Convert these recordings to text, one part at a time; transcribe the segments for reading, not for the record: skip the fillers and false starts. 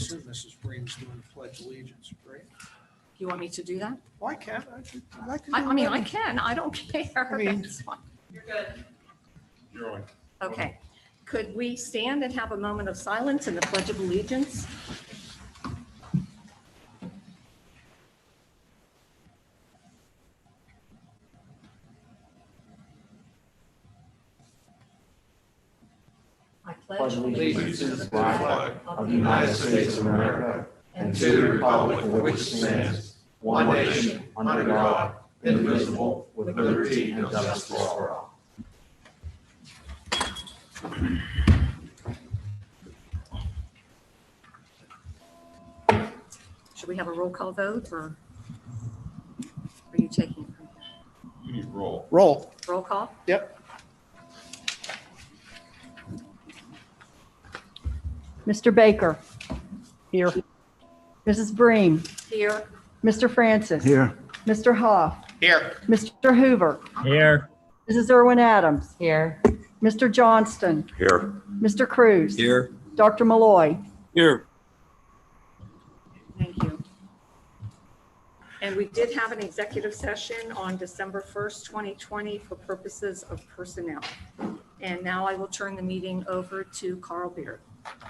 assume Mrs. Breen's doing the Pledge of Allegiance, right? You want me to do that? Well, I can. I'd like to do I mean, that. I can. I don't care. I mean- That's fine. You're good. You're on. Okay. Could we stand and have a moment of silence in the Pledge of Allegiance? I pledge allegiance to the flag of the United States of America and to the republic for which it stands, one nation, under God, indivisible, with liberty and justice for all. Should we have a roll call vote, or are you taking it from here? You need roll. Roll. Roll call? Yep. Mr. Baker. Here. Mrs. Breen. Here. Mr. Francis. Here. Mr. Hoff. Here. Mr. Hoover. Here. Mrs. Irwin Adams. Here. Mr. Johnston. Here. Mr. Cruz. Here. Dr. Malloy. Here. Thank you. And we did have an executive session on December 1st, 2020 for purposes of personnel. And now I will turn the meeting over to Carl Beard.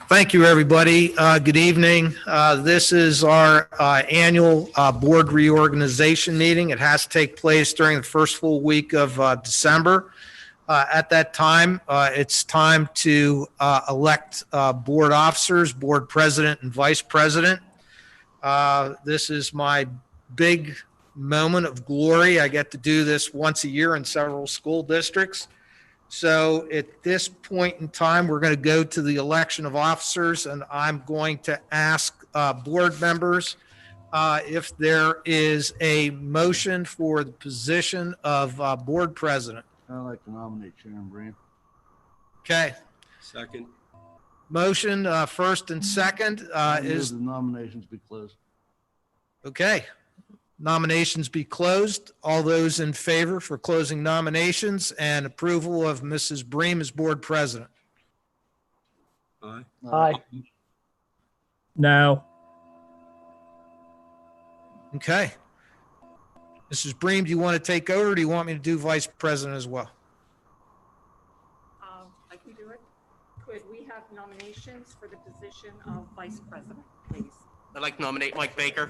Thank you, everybody. Good evening. This is our annual board reorganization meeting. It has to take place during the first full week of December. At that time, it's time to elect board officers, board president and vice president. This is my big moment of glory. I get to do this once a year in several school districts. So at this point in time, we're going to go to the election of officers, and I'm going to ask board members if there is a motion for the position of board president. I'd like to nominate Sharon Breen. Okay, Second. motion first and second is, The nominations be closed. okay. Nominations be closed. All those in favor for closing nominations and approval of Mrs. Bream as board president. Aye. Aye. No. Okay. Mrs. Bream, do you want to take over, or do you want me to do vice president as well? I can do it. Could we have nominations for the position of vice president, please? I'd like to nominate Mike Baker.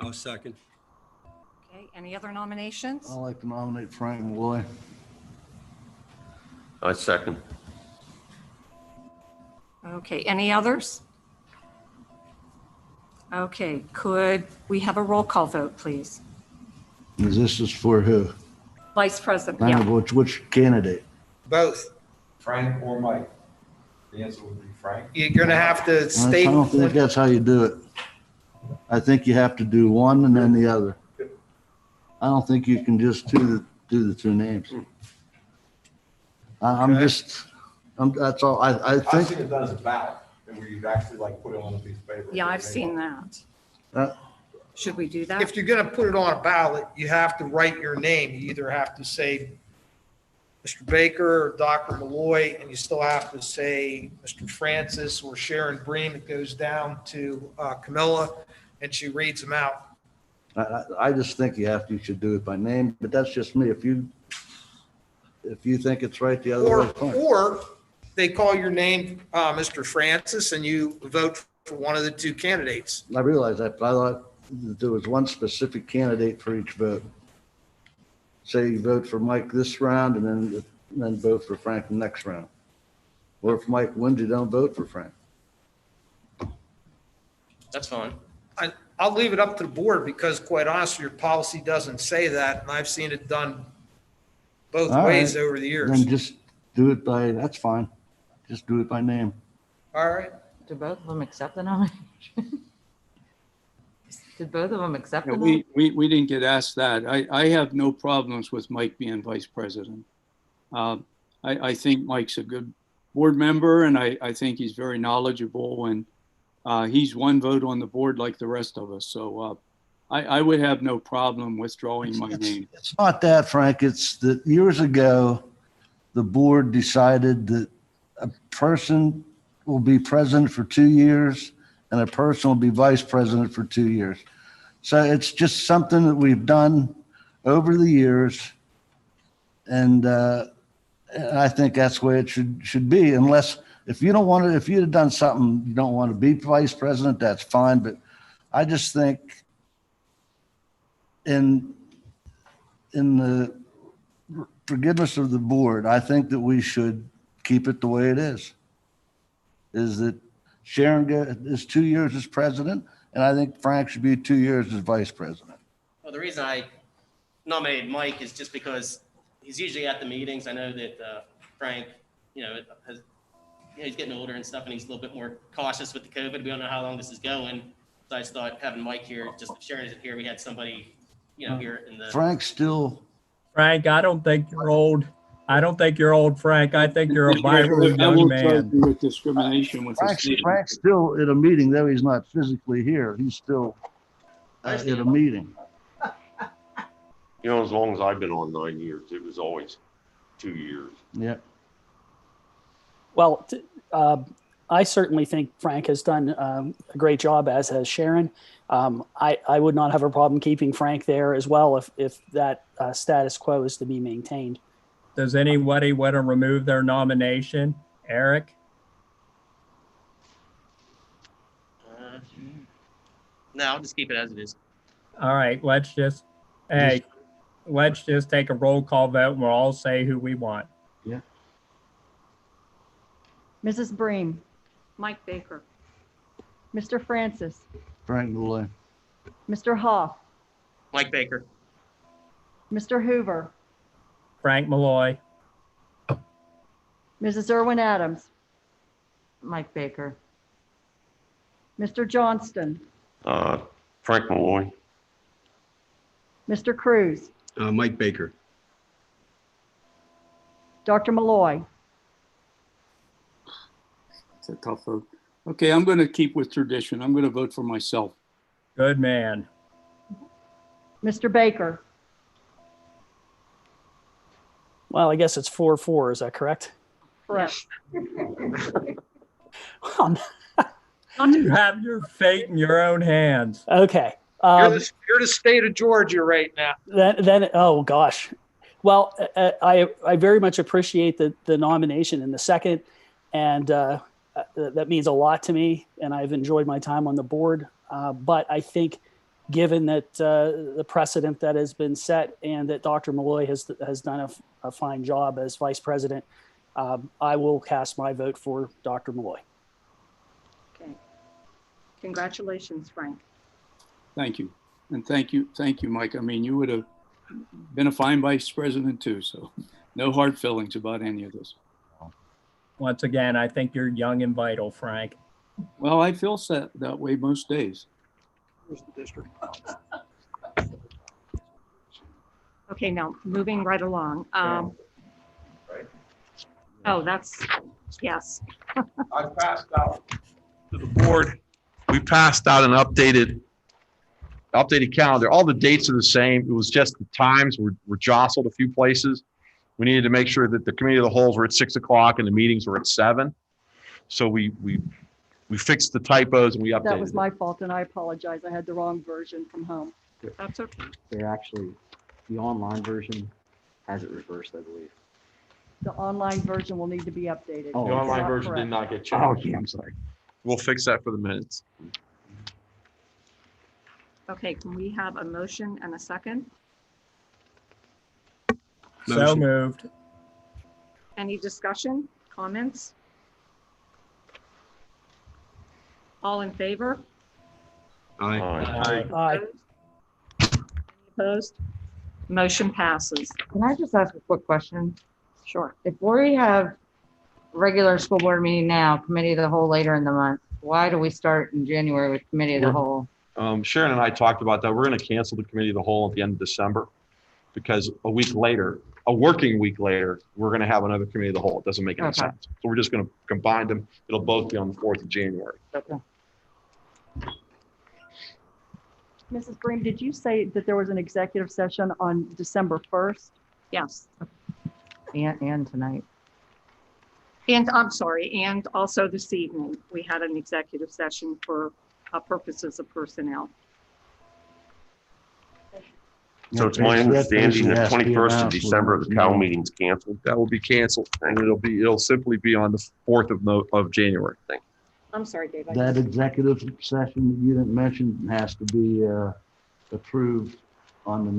I'll second. Okay, any other nominations? I'd like to nominate Frank Malloy. I second. Okay, any others? Okay, could we have a roll call vote, please? This is for who? Vice president, I don't yeah. know which candidate. Both. Frank or Mike? The answer would be Frank. You're going to have to I state. don't think that's how you do it. I think you have to do one and then the other. I don't think you can just do the two names. I'm Okay. that's all. I I've think seen it done as a ballot, and where you've actually like put it on a piece of paper. Yeah, I've seen that. that, Should we do that? If you're going to put it on a ballot, you have to write your name. You either have to say Mr. Baker or Dr. Malloy, and you still have to say Mr. Francis or Sharon Bream. It goes down to Camilla, and she reads them out. I just think you should do it by name, but that's just me. If you think it's right the other way, fine. Or they call your name Mr. Francis, and you vote for one of the two candidates. I realize that, but I thought that there was one specific candidate for each vote. Say you vote for Mike this round and then vote for Frank the next round. Or if Mike wins, you don't vote for Frank. That's fine. I'll leave it up to the board because quite honestly, your policy doesn't say that, and I've seen it done both All ways right. over the years. Then just do it by, that's fine. Just do it by name. All right. Did both of them accept the nomination? Did both of them accept the Yeah, nomination? we didn't get asked that. I have no problems with Mike being vice president. I think Mike's a good board member, and I think he's very knowledgeable, and he's one vote on the board like the rest of us. So I would have no problem withdrawing my name. It's not that, Frank. It's that years ago, the board decided that a person will be president for 2 years and a person will be vice president for 2 years. So it's just something that we've done over the years. And I think that's the way it should be, unless, if you don't want to, if you'd have done something, you don't want to be vice president, that's fine. But I just think in the forgiveness of the board, I think that we should keep it the way it is that Sharon is 2 years as president, and I think Frank should be 2 years as vice president. Well, the reason I nominated Mike is just because he's usually at the meetings. I know that Frank, he's getting older and stuff, and he's a little bit more cautious with the COVID. We don't know how long this is going. So I just thought having Mike here, just if Sharon isn't here, we had somebody, here in the. Frank's still, Frank, I don't think you're old. I don't think you're old, Frank. I think you're a vibrant I young won't charge man. you with discrimination with the state. Frank's still at a meeting, though he's not physically here. He's still at a meeting. You know, as long as I've been on 9 years, it was always 2 years. Yeah. Well, I certainly think Frank has done a great job, as has Sharon. I would not have a problem keeping Frank there as well if that status quo is to be maintained. Does anybody want to remove their nomination? Eric? No, I'll just keep it as it is. All right, let's just take a roll call vote and we'll all say who we want. Yeah. Mrs. Bream, Mike Baker. Mr. Francis, Frank Malloy. Mr. Hoff, Mike Baker. Mr. Hoover, Frank Malloy. Mrs. Irwin Adams, Mike Baker. Mr. Johnston, Frank Malloy. Mr. Cruz, Mike Baker. Dr. Malloy. It's a tough vote. Okay, I'm going to keep with tradition. I'm going to vote for myself. Good man. Mr. Baker, Well, I guess it's 4-4. Is that correct? correct. Well, You have your fate in your own hands. okay. You're the state of Georgia right now. Then oh gosh. Well, I very much appreciate the nomination in the second, and that means a lot to me. And I've enjoyed my time on the board. But I think, given that the precedent that has been set and that Dr. Malloy has done a fine job as vice president, I will cast my vote for Dr. Malloy. Okay. Congratulations, Frank. Thank you. And thank you, Mike. I mean, you would have been a fine vice president too, so no hard feelings about any of this. Once again, I think you're young and vital, Frank. Well, I feel that way most days. Okay, now moving right along. Oh, that's, yes. I passed out to the board. We passed out an updated calendar. All the dates are the same. It was just the times were jostled a few places. We needed to make sure that the committee of the wholes were at 6 o'clock and the meetings were at 7. So we fixed the typos and we updated That was it. my fault, and I apologize. I had the wrong version from home. That's okay. They're actually, the online version has it reversed, I believe. The online version will need to be updated. Oh, The It's online not version correct. did not get Oh, changed. yeah, I'm sorry. We'll fix that for the minutes. Okay, can we have a motion and a second? So Motion. moved. Any discussion, comments? All in favor? Aye. Aye. Aye. Opposed? Motion passes. Can I just ask a quick question? Sure. If we have regular school board meeting now, committee of the whole later in the month, why do we start in January with committee of the whole? Sharon and I talked about that. We're going to cancel the committee of the whole at the end of December because a working week later, we're going to have another committee of the whole. It doesn't make any Okay. sense. So we're just going to combine them. It'll both be on the 4th of January. Okay. Mrs. Bream, did you say that there was an executive session on December 1st? Yes. And tonight. And I'm sorry, and also this evening, we had an executive session for purposes of personnel. So it's my understanding the That has to be 21st of announced December, the with Cal no- meeting's canceled. That will be canceled and it'll simply be on the 4th of January. I'm sorry, Dave. That executive session that you didn't mention has to be approved on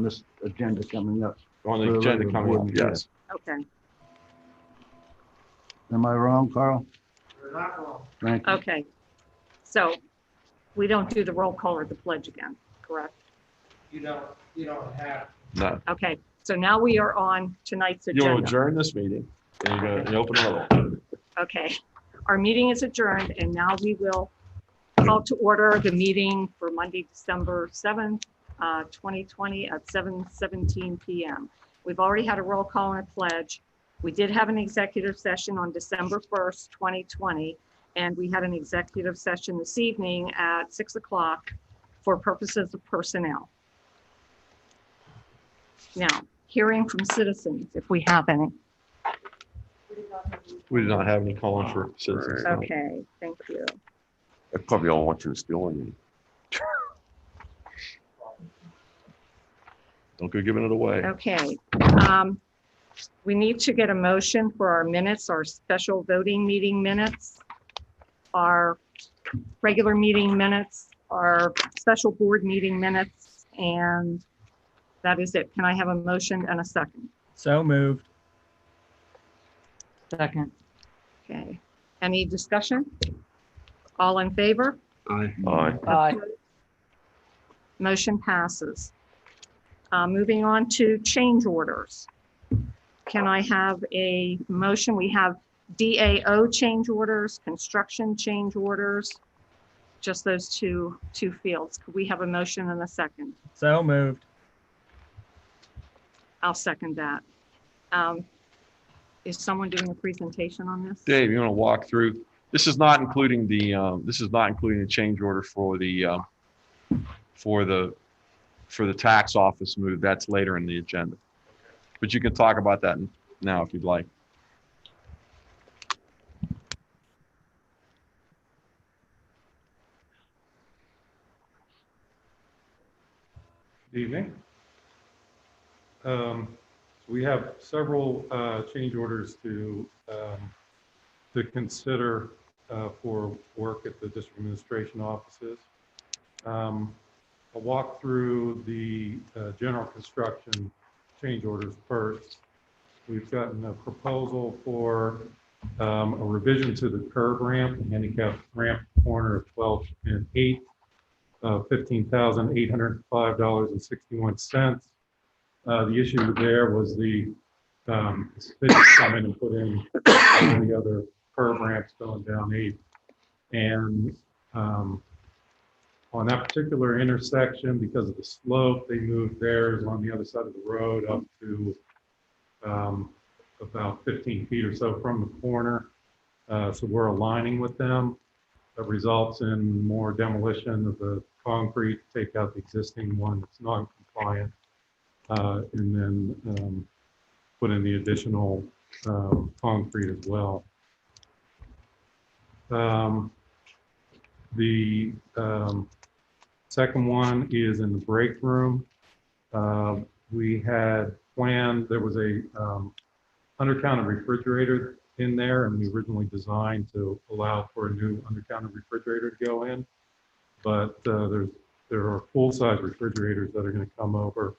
this agenda coming up. On For the the agenda regular coming board up, meeting. yes. Okay, Am I wrong, Carl? Thank you. okay. So we don't do the roll call or the pledge again, correct? You don't have. No. Okay, so now we are on tonight's You'll agenda. adjourn this meeting and you're gonna open another one. Okay, our meeting is adjourned and now we will call to order the meeting for Monday, December 7th, 2020 at 7:17 PM. We've already had a roll call and a pledge. We did have an executive session on December 1st, 2020, and we had an executive session this evening at 6 o'clock for purposes of personnel. Now, hearing from citizens, if we have any. We do not have any calling for citizens. Okay, thank you. They probably all want you to steal on you. Don't go giving it away. Okay. We need to get a motion for our minutes, our special voting meeting minutes, our regular meeting minutes, our special board meeting minutes, and that is it. Can I have a motion and a second? So moved. Second. Okay. Any discussion? All in favor? Aye. Aye. Motion passes. Moving on to change orders. Can I have a motion? We have DAO change orders, construction change orders, just those two fields. Could we have a motion and a second? So moved. I'll second that. Is someone doing a presentation on this? Dave, you want to walk through? This is not including the change order for the tax office move. That's later in the agenda. But you can talk about that now if you'd like. Good evening. We have several change orders to consider for work at the district administration offices. I'll walk through the general construction change orders first. We've gotten a proposal for a revision to the curb ramp, the handicap ramp corner of 12 and 8, $15,805.61. The issue there was the city come in and put in all the other curb ramps going down 8. And on that particular intersection, because of the slope, they moved theirs on the other side of the road up to about 15 feet or so from the corner. So we're aligning with them. That results in more demolition of the concrete, take out the existing one that's non-compliant, and then put in the additional concrete as well. The second one is in the break room. We had planned, there was a under-counter refrigerator in there, and we originally designed to allow for a new under-counter refrigerator to go in. But there are full-size refrigerators that are going to come over.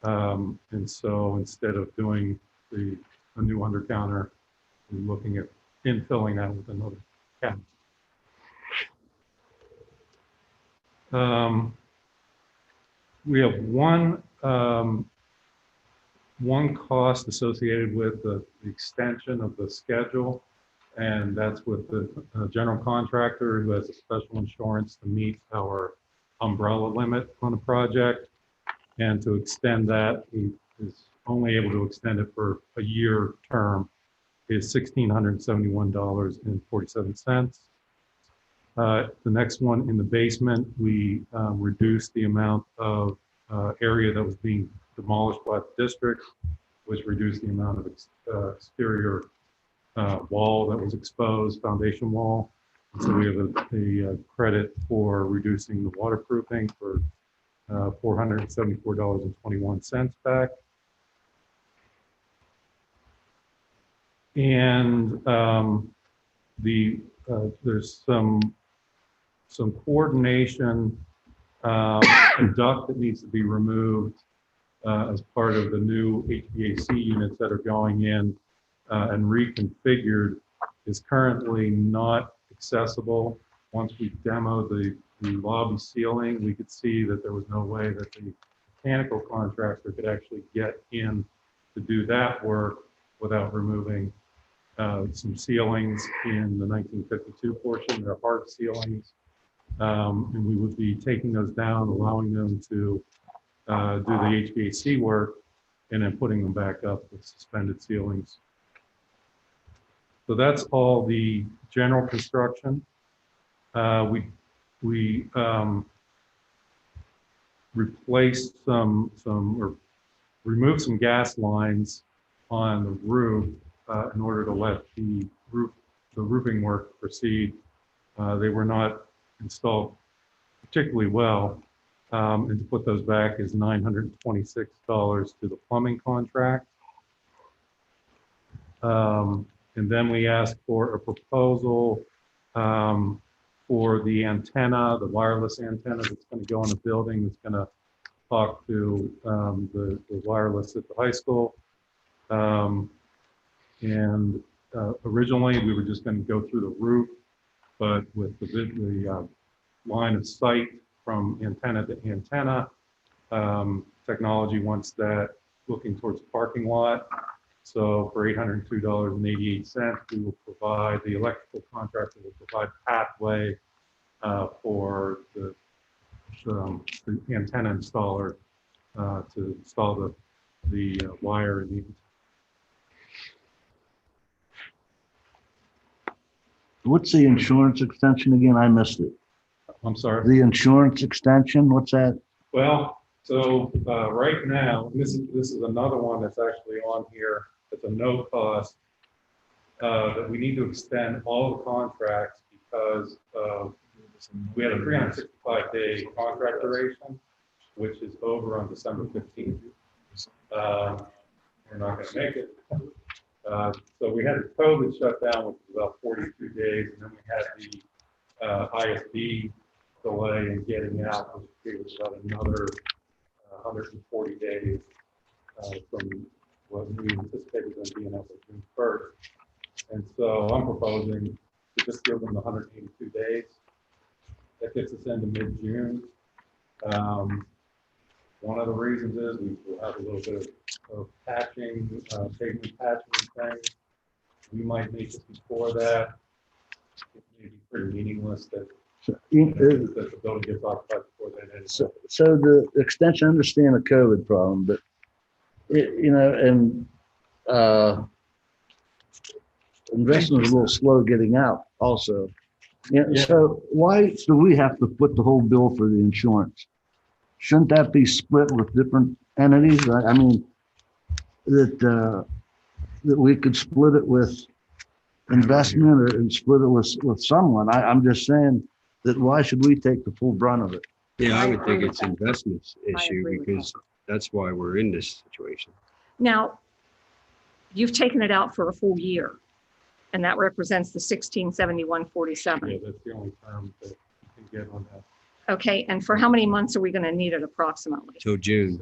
And so instead of doing a new under-counter, we're looking at infilling that with another cabinet. We have one cost associated with the extension of the schedule, and that's with the general contractor who has a special insurance to meet our umbrella limit on the project. And to extend that, he is only able to extend it for a year term, is $1,671.47. The next one in the basement, we reduced the amount of area that was being demolished by the district, which reduced the amount of exterior wall that was exposed, foundation wall. And so we have a credit for reducing the waterproofing for $474.21 back. And there's some coordination, a duct that needs to be removed as part of the new HVAC units that are going in and reconfigured is currently not accessible. Once we demo the lobby ceiling, we could see that there was no way that the mechanical contractor could actually get in to do that work without removing some ceilings in the 1952 portion. They're hard ceilings. And we would be taking those down, allowing them to do the HVAC work, and then putting them back up with suspended ceilings. So that's all the general construction. We replaced or removed some gas lines on the roof in order to let the roofing work proceed. They were not installed particularly well. And to put those back is $926 to the plumbing contract. And then we asked for a proposal for the antenna, the wireless antenna that's going to go in the building, that's going to talk to the wireless at the high school. Originally, we were just going to go through the roof, but with the line of sight from antenna to antenna, technology wants that looking towards the parking lot. So for $802.88, we will provide, the electrical contractor will provide pathway for the antenna installer to install the wire in the. What's the insurance extension again? I missed it. I'm sorry? The insurance extension, what's that? Well, so right now, and this is another one that's actually on here. It's a no cost that we need to extend all the contracts because we had a 365-day contract duration, which is over on December 15th. We're not going to make it. So we had the COVID shutdown, which was about 42 days, and then we had the ISD delay in getting out, which gave us about another 140 days from what we anticipated them being up to June 1st. And so I'm proposing to just give them the 182 days. That gets us into mid-June. One of the reasons is we will have a little bit of patching, pavement patching things. We might make it before that. It may be pretty meaningless that the building gets occupied before that. So the extension, I understand the COVID problem, but investment is a little slow getting out also. Yeah. So why do we have to put the whole bill for the insurance? Shouldn't that be split with different entities? I mean, that we could split it with investment and split it with someone. I'm just saying that why should we take the full brunt of it? Yeah, I would agree think with it's that. investments issue agree with because that's why we're in this situation. Now, you've taken it out for a full year, and that represents the Yeah, 1671.47. that's the only term that you can get on that. Okay, and for how many months are we going to need it approximately? Till June.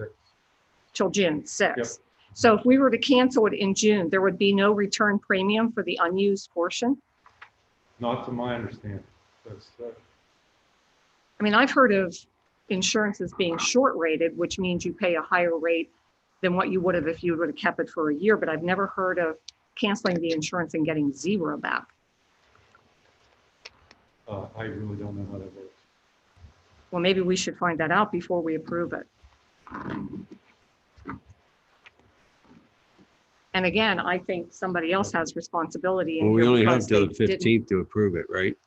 Till June 6th. Yep. So if we were to cancel it in June, there would be no return premium for the unused portion? Not to my understanding. That's, I mean, I've heard of insurances being short rated, which means you pay a higher rate than what you would have if you would have kept it for a year, but I've never heard of canceling the insurance and getting zero back. I really don't know how that works. Well, maybe we should find that out before we approve it. And again, I think somebody else has responsibility. in Well, we here only have because till the they didn't- 15th to approve it, right?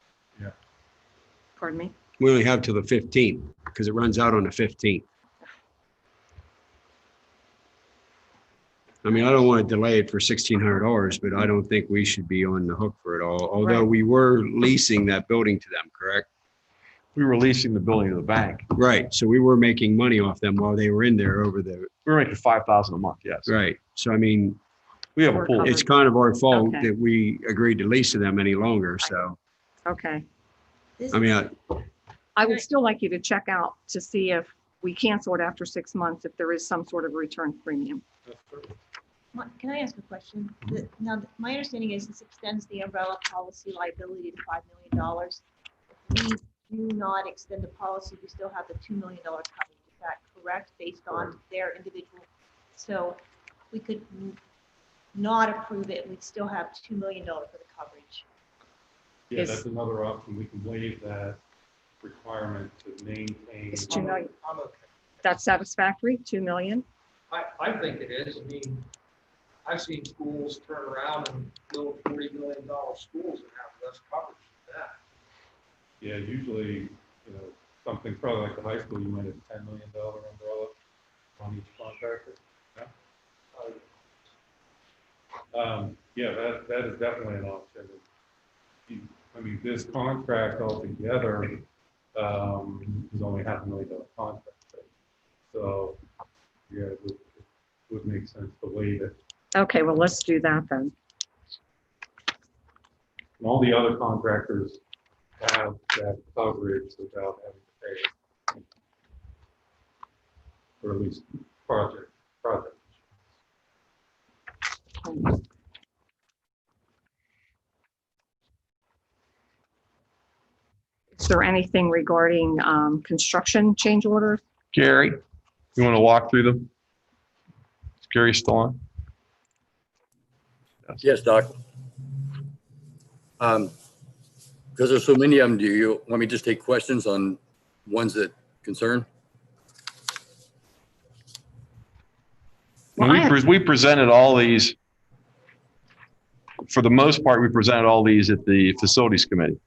Pardon me? We only have till the 15th because it runs out on the 15th. I mean, I don't want to delay it for $1,600, but I don't think we should be on the hook for it all. Although we were leasing that building to them, correct? We were leasing the building to the bank. Right. So we were making money off them while they were in there over the, We were making $5,000 a month, yes. right. So I mean, We have a We're pool. covered. it's kind of our fault Okay. that we agreed to lease to them any longer. So, Okay. I mean, I would still like you to check out to see if we cancel it after 6 months, if there is some sort of return premium. Can I ask a question? Now, my understanding is this extends the umbrella policy liability to $5 million. If we do not extend the policy, we still have the $2 million coverage. Is that correct, based on their individual? So we could not approve it, we'd still have $2 million for the coverage. Yeah, Is- that's another option. We can waive that requirement to maintain. Is 2 million, I'm okay. that's satisfactory, 2 million? I think it is. I mean, I've seen schools turn around and build $40 million schools and have less coverage than that. Yeah, usually, you know, something probably like the high school, you might have $10 million umbrella on each contractor. Yeah, that is definitely an option. I mean, this contract altogether is only $500,000 contract. So, yeah, it would make sense to waive it. Okay, well, let's do that then. And all the other contractors have that coverage without having to pay. Or at least project. Is there anything regarding construction change orders? Gary, you want to walk through them? Is Gary still on? Yes, Doc. Because there's so many of them, do you want me to just take questions on ones that concern? Well, We presented all these, for the most part, we presented all these at the facilities committee.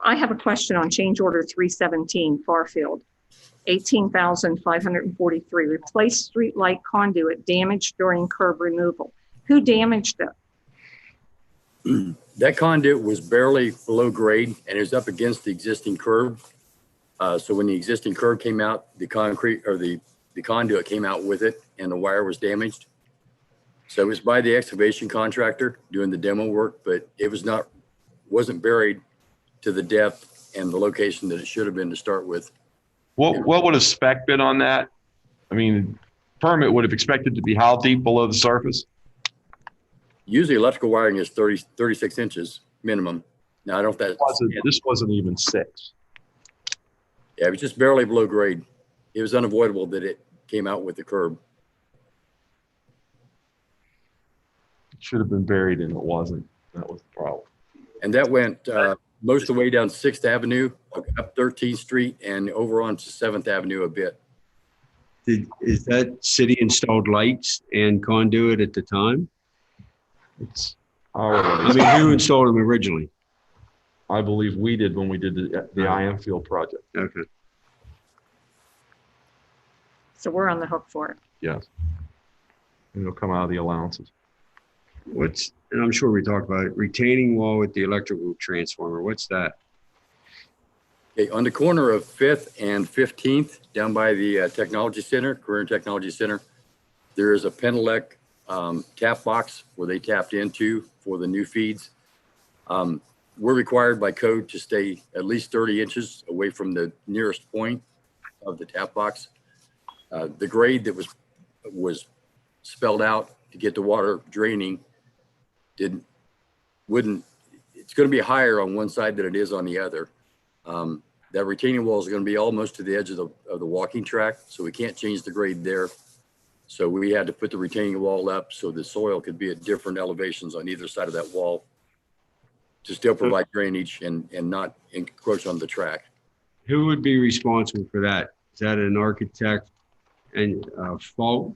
I have a question on change order 317 Farfield, 18,543, replace street light conduit damaged during curb removal. Who damaged it? That conduit was barely below grade and it was up against the existing curb. So when the existing curb came out, the concrete or the conduit came out with it and the wire was damaged. So it was by the excavation contractor doing the demo work, but it wasn't buried to the depth and the location that it should have been to start with. What would a spec been on that? I mean, permit would have expected to be how deep below the surface? Usually electrical wiring is 36 inches minimum. Now I don't know if that This wasn't even 6. Yeah, it was just barely below grade. It was unavoidable that it came out with the curb. It should have been buried and it wasn't. That was the problem. And that went most of the way down 6th Avenue, up 13th Street, and over onto 7th Avenue a bit. is that city installed lights and conduit at the time? It's I mean, who installed them originally? I believe we did when we did the IM Field project. Okay. So we're on the hook for it. Yes. And it'll come out of the allowances. And I'm sure we talked about it, retaining wall with the electrical transformer. What's that? Okay, on the corner of 5th and 15th, down by the Technology Center, Career and Technology Center, there is a Penelec tap box where they tapped into for the new feeds. We're required by code to stay at least 30 inches away from the nearest point of the tap box. The grade that was spelled out to get the water draining it's going to be higher on one side than it is on the other. That retaining wall is going to be almost to the edge of the walking track, so we can't change the grade there. So we had to put the retaining wall up so the soil could be at different elevations on either side of that wall to still provide drainage and not encroach on the track. Who would be responsible for that? Is that an architect and fault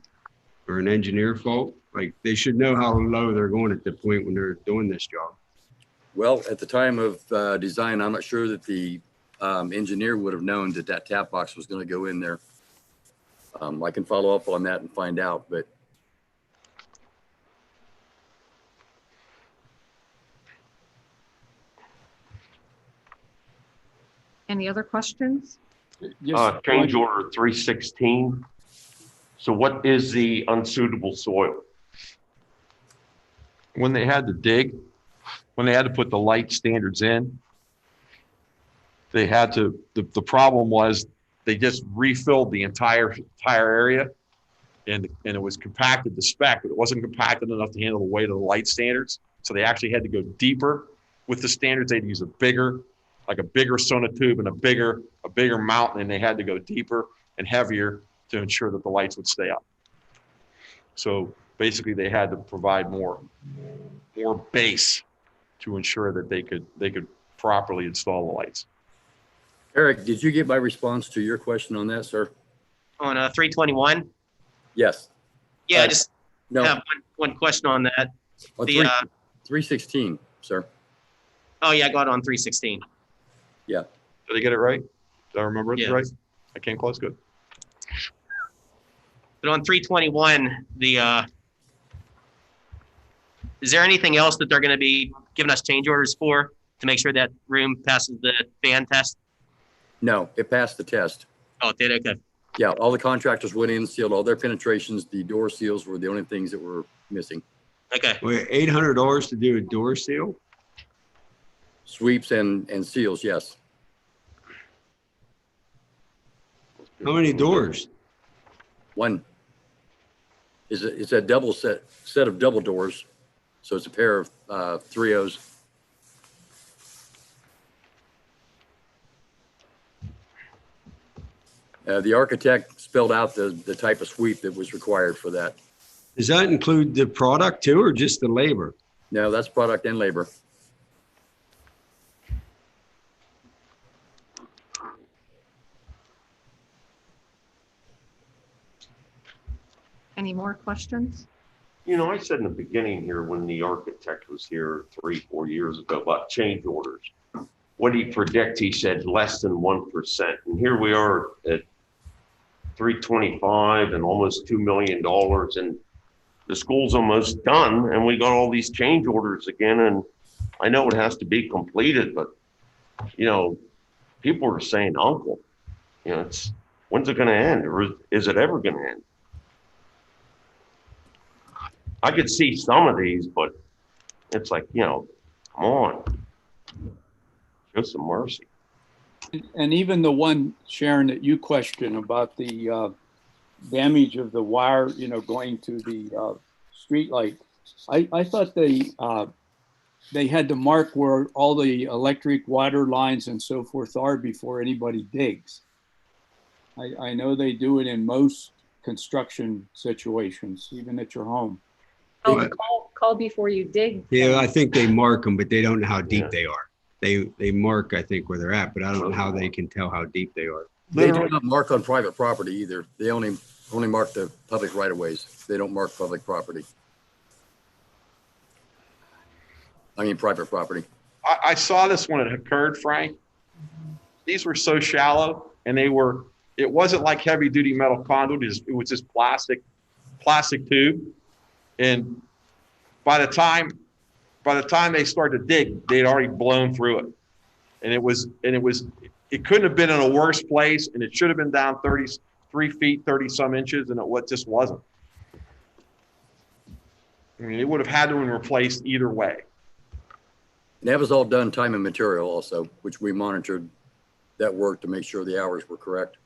or an engineer fault? Like, they should know how low they're going at the point when they're doing this job. Well, at the time of design, I'm not sure that the engineer would have known that tap box was going to go in there. I can follow up on that and find out, but Any other questions? Change order 316. So what is the unsuitable soil? When they had to dig, when they had to put the light standards in, they had to, the problem was they just refilled the entire area and it was compacted to spec, but it wasn't compacted enough to handle the weight of the light standards. So they actually had to go deeper with the standards. They'd use a bigger sonotube and a bigger mountain, and they had to go deeper and heavier to ensure that the lights would stay up. So basically they had to provide more base to ensure that they could properly install the lights. Eric, did you get my response to your question on that, sir? On 321? Yes. Yeah, I just No, have one question on that. on The, 316, sir. oh yeah, I got it on 316. Yeah. Did I get it right? Did I remember it Yeah. right? I came close, good. But on 321, is there anything else that they're going to be giving us change orders for to make sure that room passes the fan test? No, it passed the test. Oh, it did? Okay. Yeah, all the contractors went in, sealed all their penetrations. The door seals were the only things that were missing. Okay. Wait, $800 to do a door seal? Sweeps and seals, yes. How many doors? One. It's a double set of double doors. So it's a pair of 3Os. The architect spelled out the type of sweep that was required for that. Does that include the product too, or just the labor? No, that's product and labor. Any more questions? You know, I said in the beginning here, when the architect was here 3-4 years ago about change orders, what did he predict? He said less than 1%. And here we are at 325 and almost $2 million. And the school's almost done. And we got all these change orders again. And I know it has to be completed, but, you know, people are saying, uncle, you know, when's it going to end? Or is it ever going to end? I could see some of these, but it's like, you know, come on. Show some mercy. And even the one, Sharon, that you question about the damage of the wire, you know, going to the street light. I thought they had to mark where all the electric water lines and so forth are before anybody digs. I know they do it in most construction situations, even at your home. Oh, call before you dig. Yeah, I think they mark them, but they don't know how deep they are. They mark, I think, where they're at, but I don't know how they can tell how deep they are. They do not mark on private property either. They only mark the public right of ways. They don't mark public property. I mean, private property. I saw this when it occurred, Frank. These were so shallow, and it wasn't like heavy duty metal conduit. It was just plastic tube. And by the time they started to dig, they'd already blown through it. And it couldn't have been in a worse place, and it should have been down 33 feet, 30 some inches, and it just wasn't. I mean, it would have had to have been replaced either way. And that was all done time and material also, which we monitored that work to make sure the hours were correct.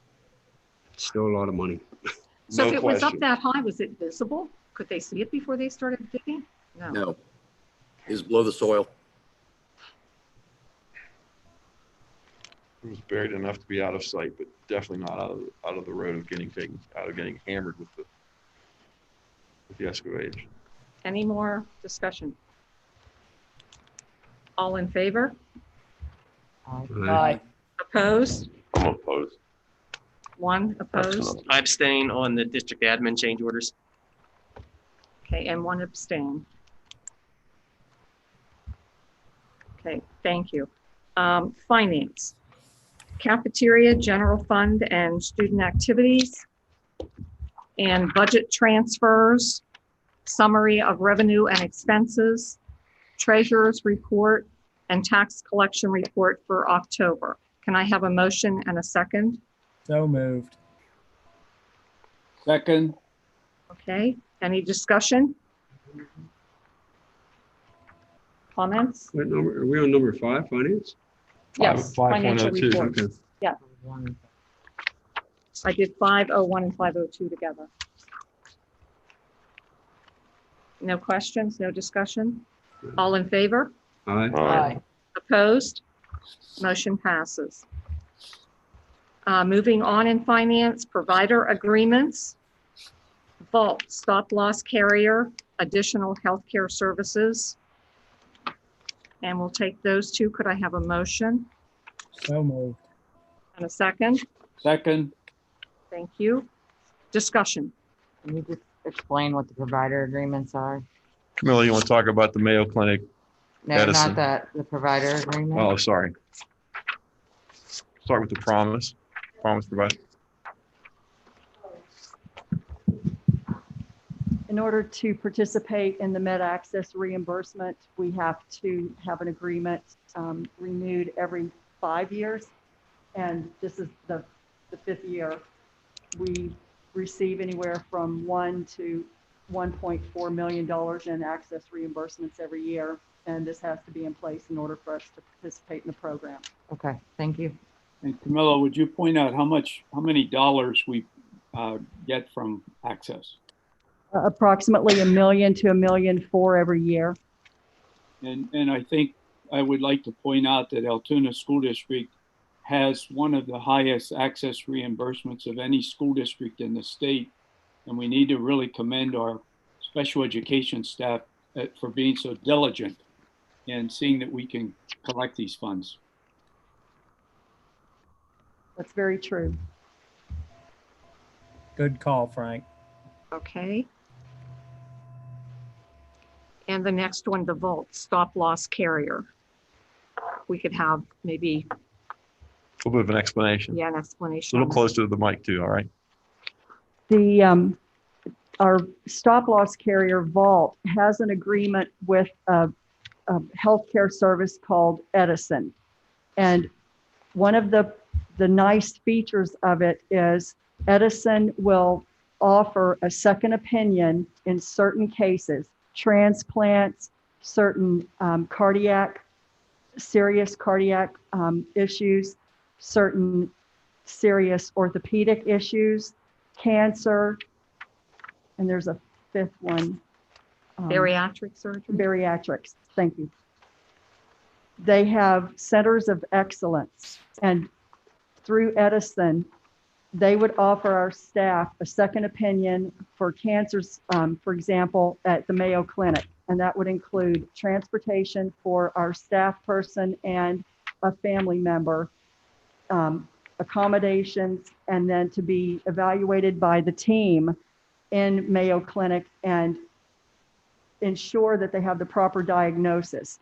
Still a lot of money. So No if it was up question. that high, was it visible? Could they see it before they started digging? No, it's below the soil. It was buried enough to be out of sight, but definitely not out of the road of getting hammered with the excavation. Any more discussion? All in favor? Aye. Opposed? I'm opposed. One opposed? I abstain on the district admin change orders. Okay, and one abstain. Okay, thank you. Finance. Cafeteria, general fund, and student activities. and budget transfers, summary of revenue and expenses, treasurer's report, and tax collection report for October. Can I have a motion and a second? So moved. Second, Okay, any discussion? Comments? What number, are we on number 5, finance? Yes, financial 5.02, reports. okay. Yeah. I did 501 and 502 together. No questions, no discussion? All in favor? Aye. Aye. Opposed? Motion passes. Moving on in finance, provider agreements, vault, stop loss carrier, additional healthcare services. And we'll take those two. Could I have a motion So moved. and a second? second, Thank you. Discussion. Can you just explain what the provider agreements are? Camilla, you want to talk about the Mayo Clinic? No, Edison. not that, the provider agreement. Oh, sorry. Start with the promise provider. In order to participate in the Med Access reimbursement, we have to have an agreement renewed every 5 years. And this is the 5th year. We receive anywhere from $1 to $1.4 million in access reimbursements every year. And this has to be in place in order for us to participate in the program. Okay, thank you. and Camilla, would you point out how many dollars we get from Access? Approximately $1 million to $1.4 million every year. And I think I would like to point out that Altoona School District has one of the highest access reimbursements of any school district in the state. And we need to really commend our special education staff for being so diligent and seeing that we can collect these funds. That's very true. Good call, Frank. Okay. And the next one, the vault, stop loss carrier. We could have maybe, A little bit of an explanation. yeah, an A explanation. little closer to the mic too, all right? The our stop loss carrier vault has an agreement with a healthcare service called Edison. And one of the nice features of it is Edison will offer a second opinion in certain cases, transplants, certain serious cardiac issues, certain serious orthopedic issues, cancer, and there's a 5th one. Bariatric surgery. Bariatrics, thank you. They have centers of excellence, and through Edison, they would offer our staff a second opinion for cancers, for example, at the Mayo Clinic. And that would include transportation for our staff person and a family member, accommodations, and then to be evaluated by the team in Mayo Clinic and ensure that they have the proper diagnosis.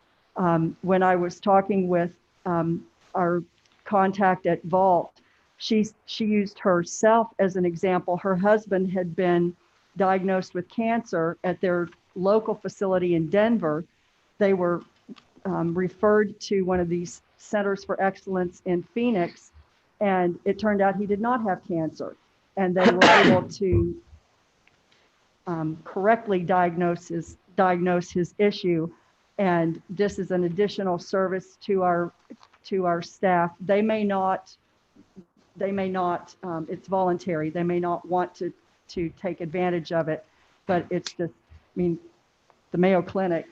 When I was talking with our contact at Vault, she used herself as an example. Her husband had been diagnosed with cancer at their local facility in Denver. They were referred to one of these centers for excellence in Phoenix, and it turned out he did not have cancer. And they were able to correctly diagnose his issue. And this is an additional service to our staff. They may not, it's voluntary. They may not want to take advantage of it, but it's just, I mean, the Mayo Clinic.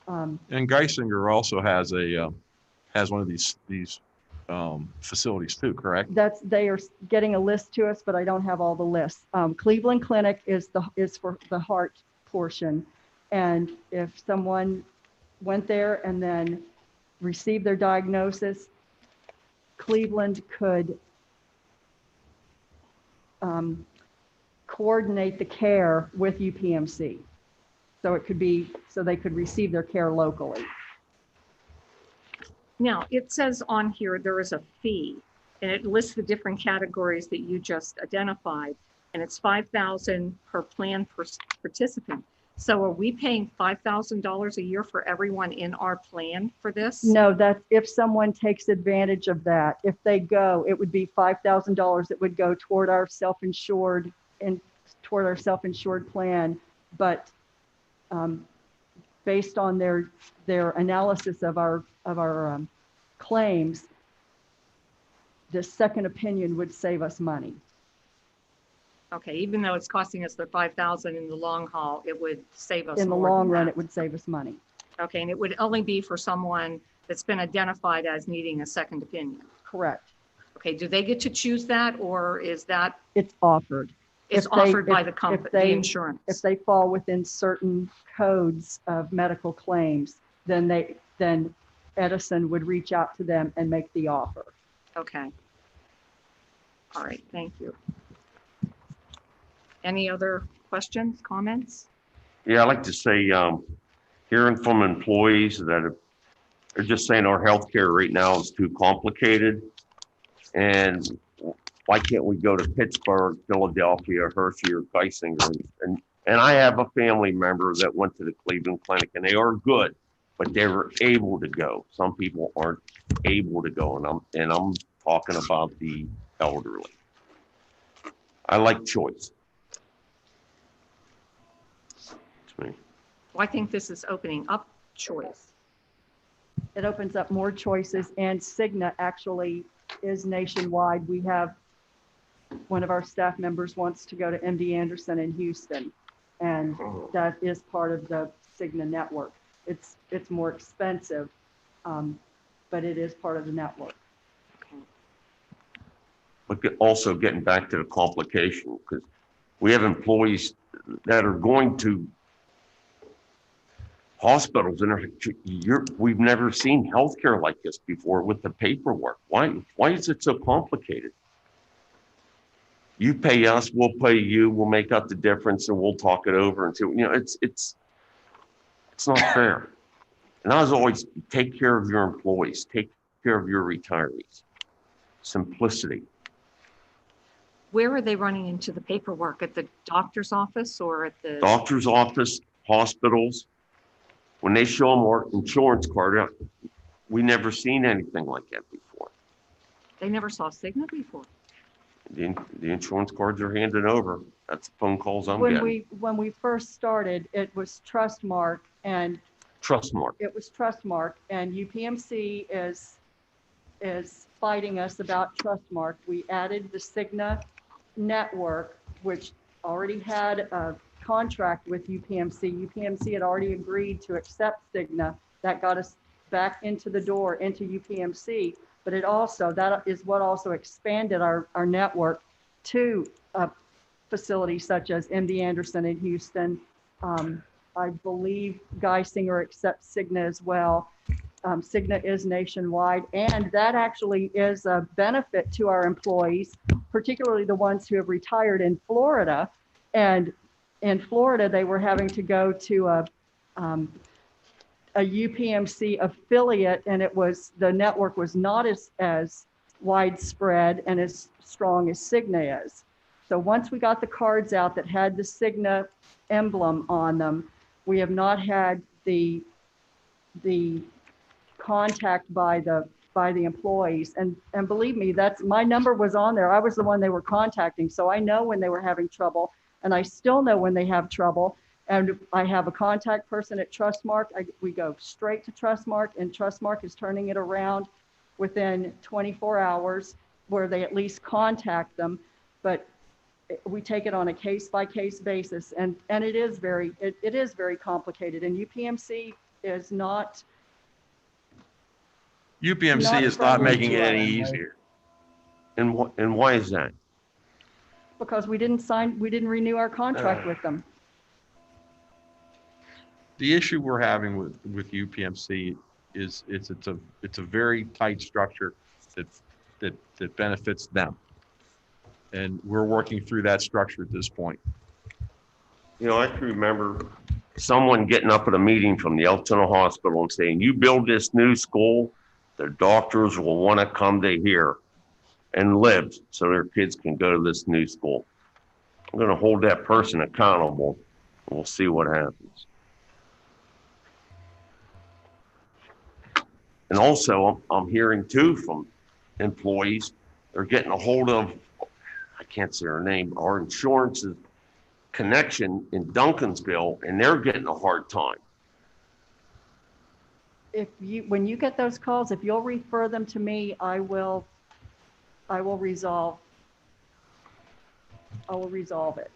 And Geisinger also has one of these facilities too, correct? They are getting a list to us, but I don't have all the lists. Cleveland Clinic is for the heart portion. And if someone went there and then received their diagnosis, Cleveland could coordinate the care with UPMC. So they could receive their care locally. Now, it says on here there is a fee. and it lists the different categories that you just identified, and it's $5,000 per plan per participant. So are we paying $5,000 a year for everyone in our plan for this? No, that's if someone takes advantage of that. If they go, it would be $5,000 that would go toward our self-insured and toward our self-insured plan. But based on their analysis of our claims, the second opinion would save us money. Okay, even though it's costing us the $5,000 in the long haul, it would save us In the more than long run, that. it would save us money. Okay, and it would only be for someone that's been identified as needing a second opinion. Correct. Okay, do they get to choose that, or is that, It's offered. it's If they- offered by if- the if company, the they- insurance? If they fall within certain codes of medical claims, then Edison would reach out to them and make the offer. Okay. All right, thank you. Any other questions, comments? Yeah, I'd like to say, hearing from employees that are just saying our healthcare right now is too complicated. And why can't we go to Pittsburgh, Philadelphia, Hershey, or Geisinger? And I have a family member that went to the Cleveland Clinic, and they are good, but they were able to go. Some people aren't able to go, and I'm talking about the elderly. I like choice. To me. Well, I think this is opening up choice. It opens up more choices, and Cigna actually is nationwide. We have one of our staff members wants to go to MD Anderson in Houston, and that is part of the Cigna network. It's more expensive, but it is part of the network. But also getting back to the complication, because we have employees that are going to hospitals and we've never seen healthcare like this before with the paperwork. Why is it so complicated? You pay us, we'll pay you, we'll make up the difference, and we'll talk it over until, it's not fair. And I was always, take care of your employees, take care of your retirees. Simplicity. Where are they running into the paperwork? At the doctor's office or at the? Doctor's office, hospitals, when they show them our insurance card, we never seen anything like that before. They never saw Cigna before. The insurance cards are handed over. That's the phone calls I'm When getting. when we first started, it was Trustmark, and Trustmark. it was Trustmark, and UPMC is fighting us about Trustmark. We added the Cigna network, which already had a contract with UPMC. UPMC had already agreed to accept Cigna. That got us back into the door into UPMC, but that is what also expanded our network to facilities such as MD Anderson in Houston. I believe Geisinger accepts Cigna as well. Cigna is nationwide, and that actually is a benefit to our employees, particularly the ones who have retired in Florida. And in Florida, they were having to go to a UPMC affiliate, and the network was not as widespread and as strong as Cigna is. So once we got the cards out that had the Cigna emblem on them, we have not had the contact by the employees. And believe me, my number was on there. I was the one they were contacting. So I know when they were having trouble, and I still know when they have trouble. And I have a contact person at Trustmark. We go straight to Trustmark, and Trustmark is turning it around within 24 hours where they at least contact them. But we take it on a case-by-case basis, and it is very complicated. And UPMC is not. UPMC is not making it any easier. And why is that? Because we didn't renew our contract with them. The issue we're having with UPMC is it's a very tight structure that benefits them. And we're working through that structure at this point. I can remember someone getting up at a meeting from the Elton Hospital and saying, you build this new school, the doctors will want to come to here. and lived so their kids can go to this new school. I'm going to hold that person accountable, and we'll see what happens. And also, I'm hearing too from employees, they're getting a hold of, I can't say her name, our insurance's connection in Duncansville, and they're getting a hard time. When you get those calls, if you'll refer them to me, I will resolve it.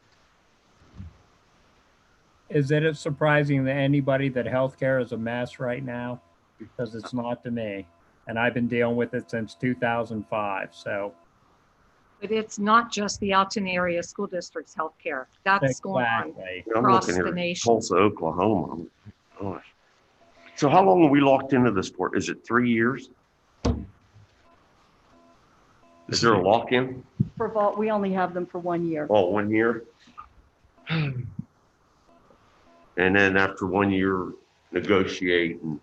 Is it surprising to anybody that healthcare is a mess right now? Because it's not to me. And I've been dealing with it since 2005, so. But it's not just the Alton area school district's healthcare. That's going on Exactly. I'm across looking the here, nation. Tulsa, Oklahoma. Gosh. So how long are we locked into this for? Is it 3 years? Is there a lock-in? For vault, we only have them for 1 year. Oh, 1 year? And then after 1 year, negotiate and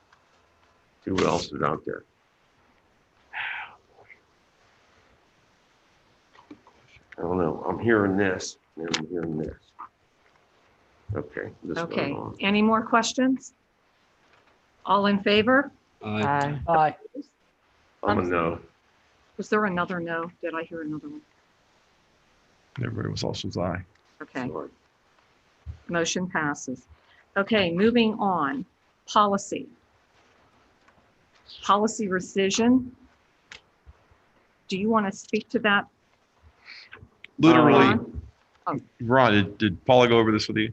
see what else is out there. I don't know. I'm hearing this and I'm hearing this. Okay. This goes Okay, on. any more questions? All in favor? Aye. Aye. I'm a no. Was there another no? Did I hear another one? Everybody was also aye. Okay. Motion passes. Okay, moving on. Policy. Policy rescission. Do you want to speak to that? Literally, Ron? Oh. Ron, did Paula go over this with you?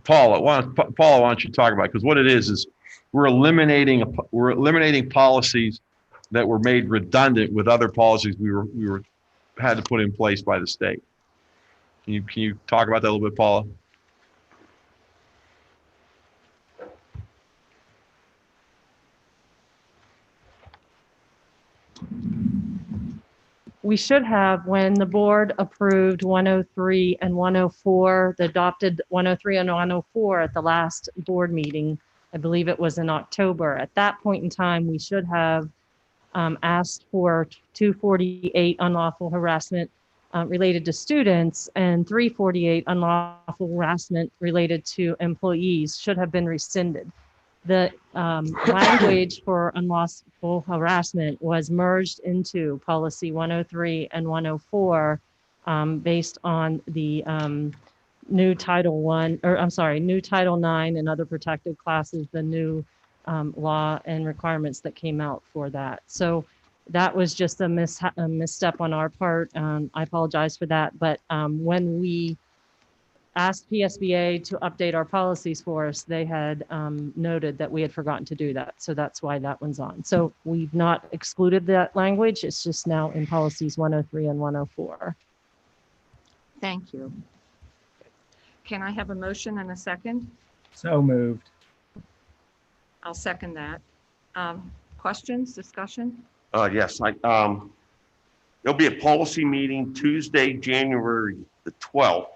Paula, why don't you talk about it? Because what it is we're eliminating policies that were made redundant with other policies we had to put in place by the state. Can you talk about that a little bit, Paula? We should have, when the board approved 103 and 104, the adopted 103 and 104 at the last board meeting, I believe it was in October. At that point in time, we should have asked for 248 unlawful harassment related to students and 348 unlawful harassment related to employees should have been rescinded. The language for unlawful harassment was merged into policy 103 and 104 based on the new Title new Title IX and other protected classes, the new law and requirements that came out for that. So that was just a misstep on our part. I apologize for that. But when we asked PSBA to update our policies for us, they had noted that we had forgotten to do that. So that's why that one's on. So we've not excluded that language. It's just now in policies 103 and 104. Thank you. Can I have a motion and a second? So moved. I'll second that. Questions, discussion? Yes, there'll be a policy meeting Tuesday, January the 12th.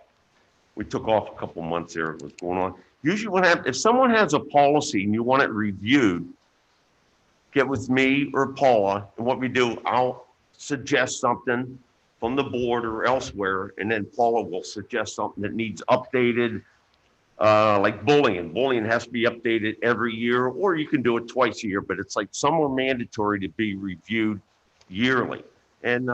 We took off a couple months there, what's going on. Usually what happens, if someone has a policy and you want it reviewed, get with me or Paula, and what we do, I'll suggest something from the board or elsewhere, and then Paula will suggest something that needs updated, like bullying. Bullying has to be updated every year, or you can do it twice a year, but it's like some are mandatory to be reviewed yearly. And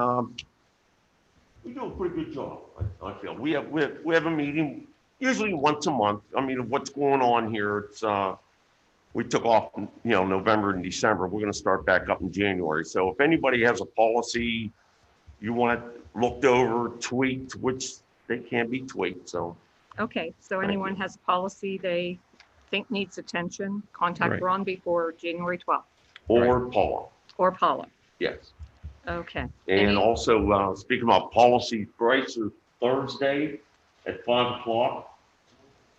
we do a pretty good job, I feel. We have a meeting usually once a month. I mean, what's going on here? It's we took off, November and December. We're going to start back up in January. So if anybody has a policy you want it looked over, tweaked, which they can be tweaked. So Okay, so anyone has a policy they think needs attention, contact Right. Ron before January 12th or Paula, or Paula. yes. Okay. And also, speaking about policy, Bryce is Thursday at 5 o'clock.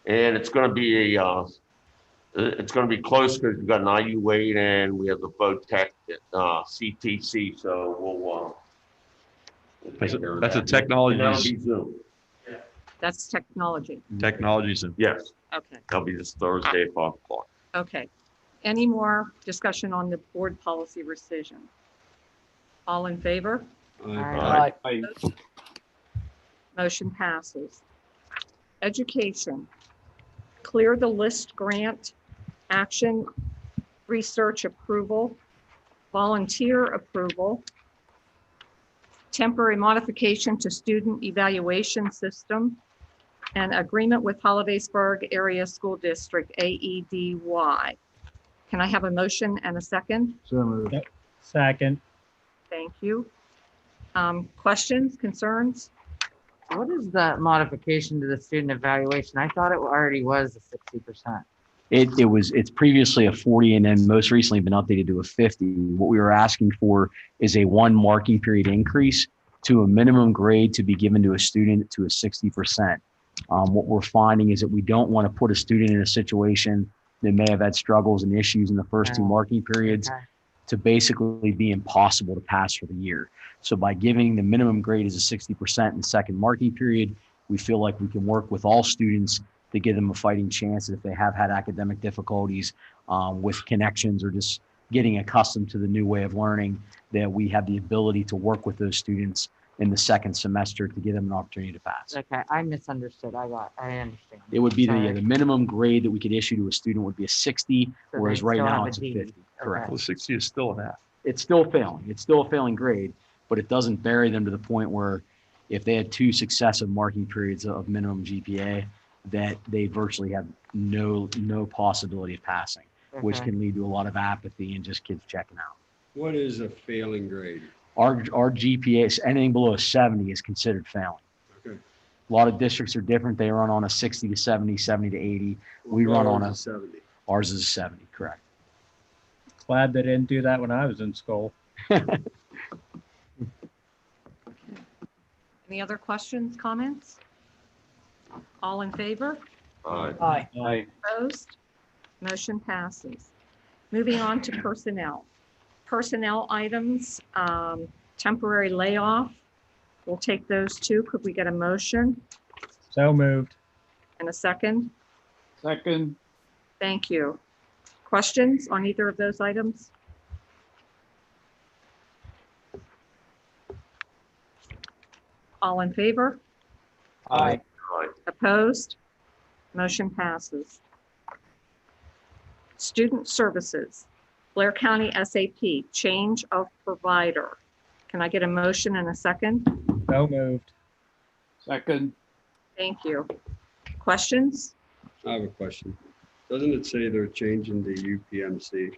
And it's going to be close because we've got an IU8 and we have the boat tech at CTC. So we'll take care of That's a that. technology. And that'll be Zoom. That's technology. Technologies. Yes, Okay, that'll be this Thursday at 5 o'clock. okay. Any more discussion on the board policy rescission? All in favor? Aye. Motion passes. Education. Clear the list grant, action, research approval, volunteer approval, temporary modification to student evaluation system, and agreement with Hollidaysburg Area School District, AEDY. Can I have a motion and a second? So moved. Second. Thank you. Questions, concerns? What is that modification to the student evaluation? I thought it already was a 60%. It's previously a 40 and then most recently been updated to a 50. What we were asking for is a 1 marking period increase to a minimum grade to be given to a student to a 60%. What we're finding is that we don't want to put a student in a situation that may have had struggles and issues in the first 2 marking periods to basically be impossible to pass for the year. So by giving the minimum grade as a 60% in the second marking period, we feel like we can work with all students to give them a fighting chance if they have had academic difficulties with connections or just getting accustomed to the new way of learning, that we have the ability to work with those students in the second semester to give them an opportunity to pass. Okay, I misunderstood. I understand. It would be Sorry. the minimum grade that we could issue to a student would be a 60, So whereas they right still now have it's a D. 50. Correct. Well, 60 is still an F. It's still failing. It's still a failing grade, but it doesn't bury them to the point where if they had 2 successive marking periods of minimum GPA, that they virtually have no possibility of passing, which Okay. can lead to a lot of apathy and just kids checking out. What is a failing grade? Our GPA, is anything below a 70 is considered failing. Okay. A lot of districts are different. They run on a 60 to 70, 70 to 80. We run on a 70. Ours is a 70, correct. Glad they didn't do that when I was in school. Any other questions, comments? All in favor? Aye. Aye. Opposed? Motion passes. Moving on to personnel. Personnel items, temporary layoff. We'll take those 2. Could we get a motion So moved. and a second? Second. Thank you. Questions on either of those items? All in favor? Aye. Opposed? Motion passes. Student services, Blair County SAP, change of provider. Can I get a motion and a second? So moved. Second. Thank you. Questions? I have a question. Doesn't it say they're changing the UPMC?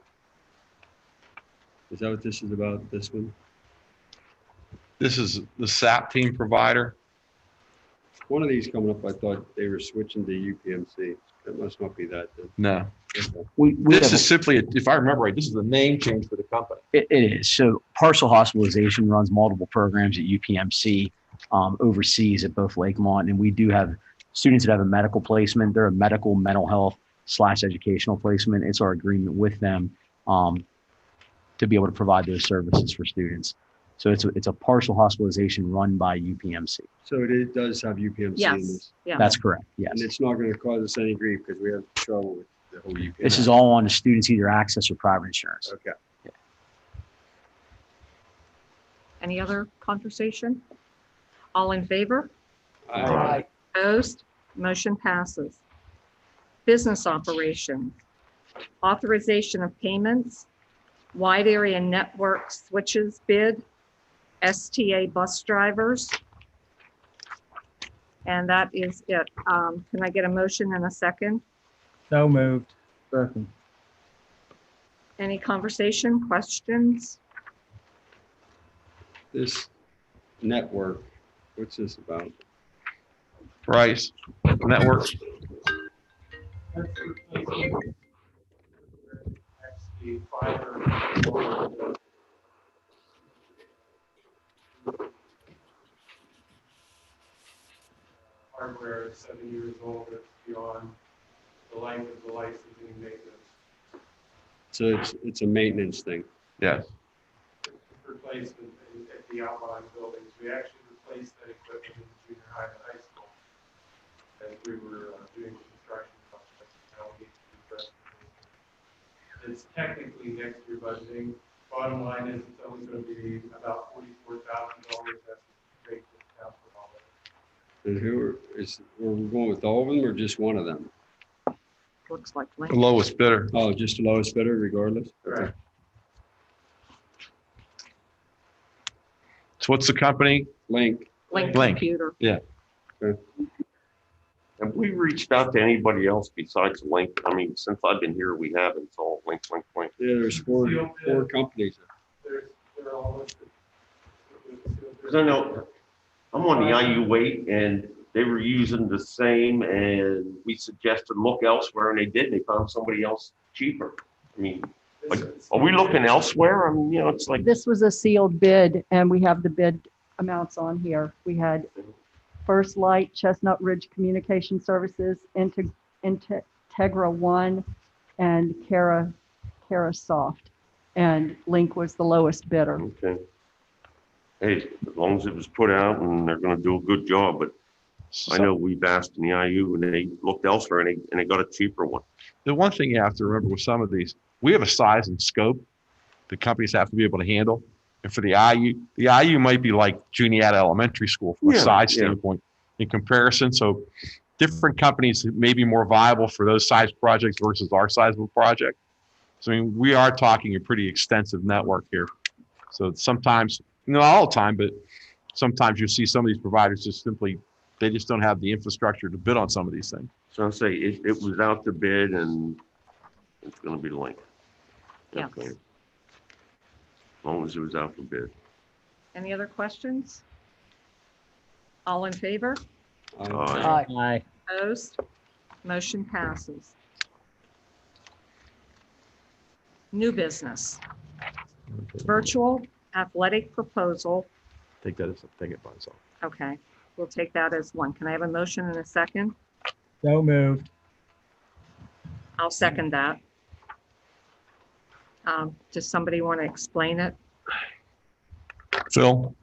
Is that what this is about, this one? This is the SAP team provider. One of these coming up, I thought they were switching to UPMC. That must not be that then. No. Okay. We This have- is simply, if I remember right, this is the name change for the company. It is. So partial hospitalization runs multiple programs at UPMC, overseas at both Lakemont. And we do have students that have a medical placement. They're a medical mental health / educational placement. It's our agreement with them to be able to provide those services for students. So it's a partial hospitalization run by UPMC. So it does have UPMC in Yes, this. yeah. That's correct. Yes. And it's not going to cause us any grief because we have trouble with the whole UPMC. This is all on the students' either access or private insurance. Okay. Any other conversation? All in favor? Aye. Opposed? Motion passes. Business operations, authorization of payments, wide area network switches bid, STA bus drivers. And that is it. Can I get a motion and a second? So moved. Second. Any conversation, questions? This network, what's this about? Price, network. Hardware is 7 years old, it's beyond the life of the licensing and maintenance. So it's a maintenance thing. Yes. Replacement at the outlying buildings. We actually replaced that equipment in junior high and high school as we were doing construction projects. Now we need to address it. It's technically next year budgeting. bottom line is it's only going to be about $44,000. That's great discount for all of it. And we're going with all of them or just one of them? Looks like The Link. lowest bidder. Oh, just the lowest bidder regardless? Okay. Right. So what's the company? Link. Link Link. Computer. Yeah. Have we reached out to anybody else besides Link? I mean, since I've been here, we haven't, it's all Link. Yeah, there's four companies. They're all listed. Because I know, I'm on the IU wait, and they were using the same, and we suggested look elsewhere, and they did, they found somebody else cheaper. I mean, like, are we looking elsewhere? I mean, it's like, This was a sealed bid, and we have the bid amounts on here. We had First Light, Chestnut Ridge Communication Services, Integra One, and Cara Soft. And Link was the lowest bidder. okay. Hey, as long as it was put out and they're gonna do a good job, but I know we've asked in the IU and they looked elsewhere and they got a cheaper one. The one thing you have to remember with some of these, we have a size and scope the companies have to be able to handle. And for the IU might be like Juniata Elementary School from a size standpoint in comparison. So different companies may be more viable for those size projects versus our size of a project. So I mean, we are talking a pretty extensive network here. So sometimes, not all the time, but sometimes you see some of these providers just simply, they just don't have the infrastructure to bid on some of these things. So I'll say it was out to bid and it's gonna be Link. Yes. Okay. As long as it was out for bid. Any other questions? All in favor? Aye. Aye. Opposed? Motion passes. New business. Virtual athletic proposal. Take that as take it by itself. Okay, we'll take that as one. Can I have a motion and a second? So moved. I'll second that. Does somebody want to explain it? Phil?